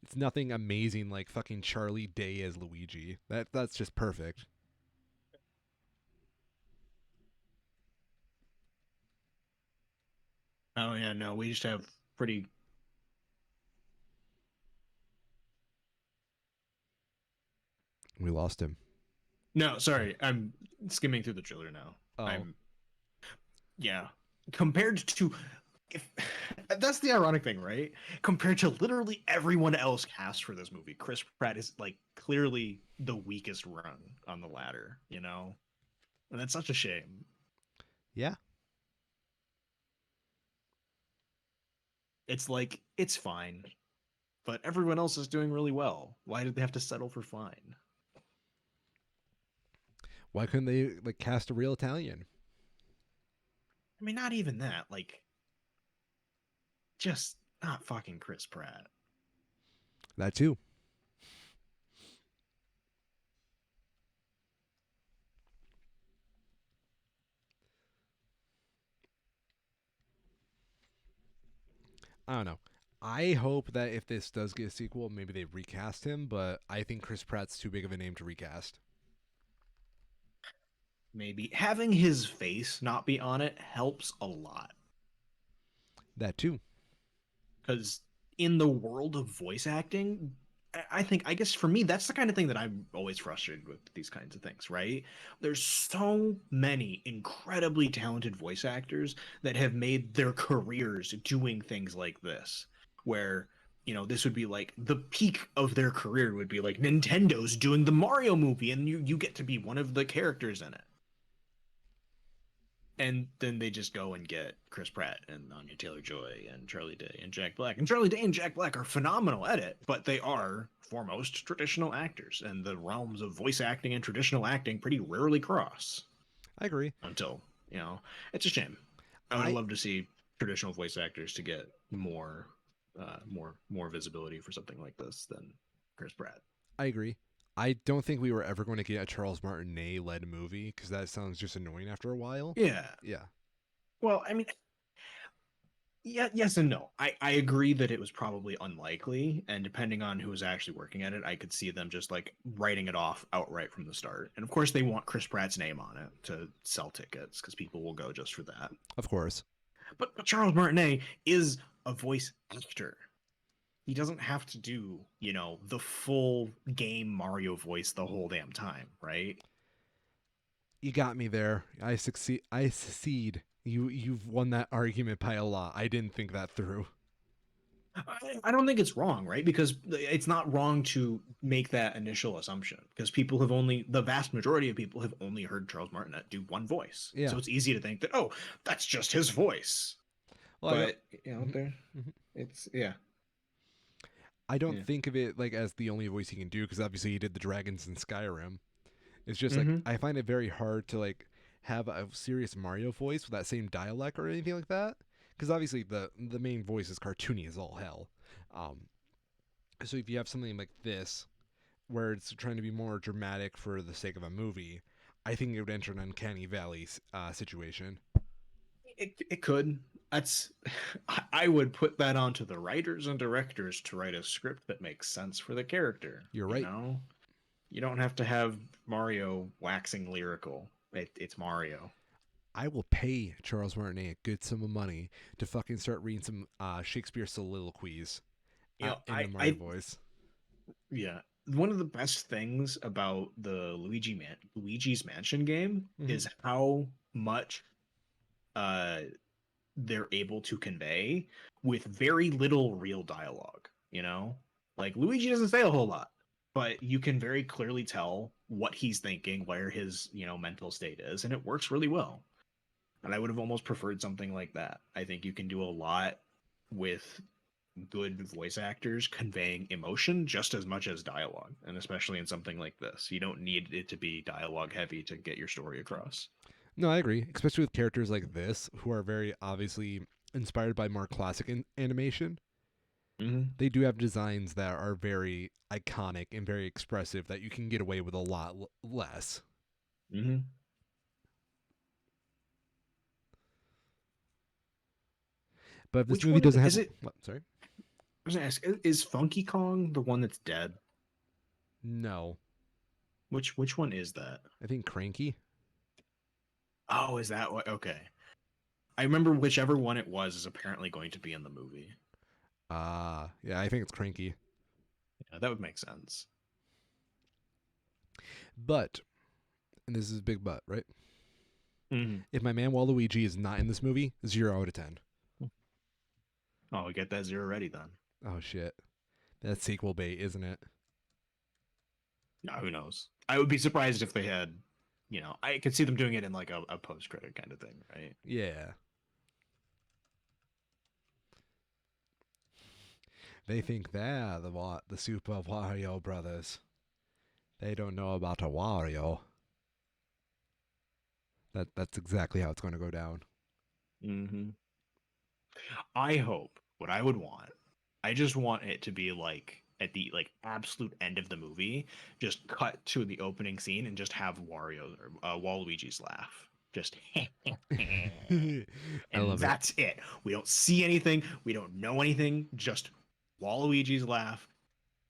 It's nothing amazing like fucking Charlie Day as Luigi. That's just perfect. Oh yeah, no, we just have pretty. We lost him. No, sorry, I'm skimming through the trailer now. Oh. I'm Yeah, compared to if that's the ironic thing, right? Compared to literally everyone else cast for this movie, Chris Pratt is like clearly the weakest rung on the ladder. And that's such a shame. Yeah. It's like it's fine, but everyone else is doing really well. Why did they have to settle for fine? Why couldn't they like cast a real Italian? I mean, not even that. Like just not fucking Chris Pratt. That too. I don't know. I hope that if this does get a sequel, maybe they recast him, but I think Chris Pratt's too big of a name to recast. Maybe having his face not be on it helps a lot That too. because in the world of voice acting, I guess for me that's the kind of thing that I'm always frustrated with these kinds of things, right? There's so many incredibly talented voice actors that have made their careers doing things like this, where this would be like the peak of their career would be like Nintendo's doing the Mario movie and you get to be one of the characters in it. And then they just go and get Chris Pratt and Anya Taylor-Joy and Charlie Day and Jack Black. And Charlie Day and Jack Black are phenomenal at it, but they are foremost traditional actors, and the realms of voice acting and traditional acting pretty rarely cross. I agree. Until it's a shame. I would I love to see traditional voice actors to get more visibility for something like this than Chris Pratt. I agree. I don't think we were ever going to get a Charles Martinet led movie because that sounds just annoying after a while. Yeah. Yeah. Well, I mean, yeah, yes and no. I agree that it was probably unlikely, and depending on who was actually working at it, I could see them just like writing it off outright from the start. And of course, they want Chris Pratt's name on it to sell tickets because people will go just for that. Of course. But Charles Martinet is a voice actor. He doesn't have to do, the full game Mario voice the whole damn time, right? You got me there. I succeed. I succeed. You've won that argument by a lot. I didn't think that through. I don't think it's wrong, right? Because it's not wrong to make that initial assumption because the vast majority of people have only heard Charles Martinet do one voice. Yeah. So it's easy to think that, oh, that's just his voice. Well, But, Mhm. Mhm. it's, yeah. I don't Yeah. think of it like as the only voice he can do because obviously he did the dragons in Skyrim. It's just like Mm-hmm. I find it very hard to like have a serious Mario voice with that same dialect or anything like that. Because obviously the main voice is cartoony as all hell. Um, so if you have something like this where it's trying to be more dramatic for the sake of a movie, I think it would enter an uncanny valley situation. It could. That's I would put that onto the writers and directors to write a script that makes sense for the character. You're right. You don't have to have Mario waxing lyrical. It's Mario. I will pay Charles Martinet a good sum of money to fucking start reading some Shakespeare soliloquies in the Mario voice. Yeah. One of the best things about the Luigi's Mansion game is how much uh they're able to convey with very little real dialogue, Like Luigi doesn't say a whole lot, but you can very clearly tell what he's thinking, where his, mental state is, and it works really well. And I would have almost preferred something like that. I think you can do a lot with good voice actors conveying emotion just as much as dialogue, and especially in something like this. You don't need it to be dialogue heavy to get your story across. No, I agree, especially with characters like this who are very obviously inspired by more classic animation. Mm-hmm. They do have designs that are very iconic and very expressive that you can get away with a lot less. Mm-hmm. But if this Which movie one doesn't have, is it? sorry, I was gonna ask, is Funky Kong the one that's dead? no, Which one is that? I think Cranky. Oh, is that what? Okay, I remember whichever one it was is apparently going to be in the movie. Yeah, I think it's Cranky. Yeah, that would make sense. But, and this is a big but, right? Mm-hmm. If my man Waluigi is not in this movie, 0 out of 10. Oh, we get that 0 ready then. Oh shit, that's sequel bait, isn't it? No, who knows? I would be surprised if they had, I could see them doing it in like a post credit kind of thing, right? Yeah. They think they're the Super Wario brothers. They don't know about a Wario. That's exactly how it's going to go down. Mm-hmm. I hope what I would want, I just want it to be like at the like absolute end of the movie, just cut to the opening scene and just have Wario or Waluigi's laugh. Just I and love it. that's it. We don't see anything, we don't know anything, just Waluigi's laugh,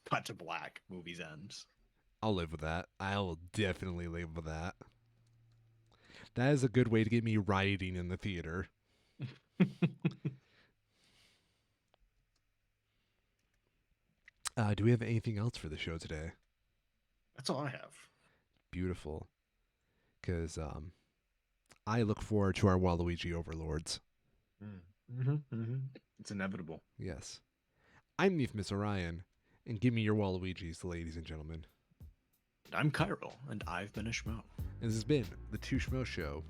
cut to black, movie's ends. I'll live with that. I will definitely live with that. That is a good way to get me rioting in the theater. Do we have anything else for the show today? That's all I have. Beautiful. Because I look forward to our Waluigi overlords. It's inevitable. Yes. I'm the Miss Orion, and give me your Waluigis, ladies and gentlemen. I'm Kyril, and I've been a schmo. And this has been the Two Schmoes Show.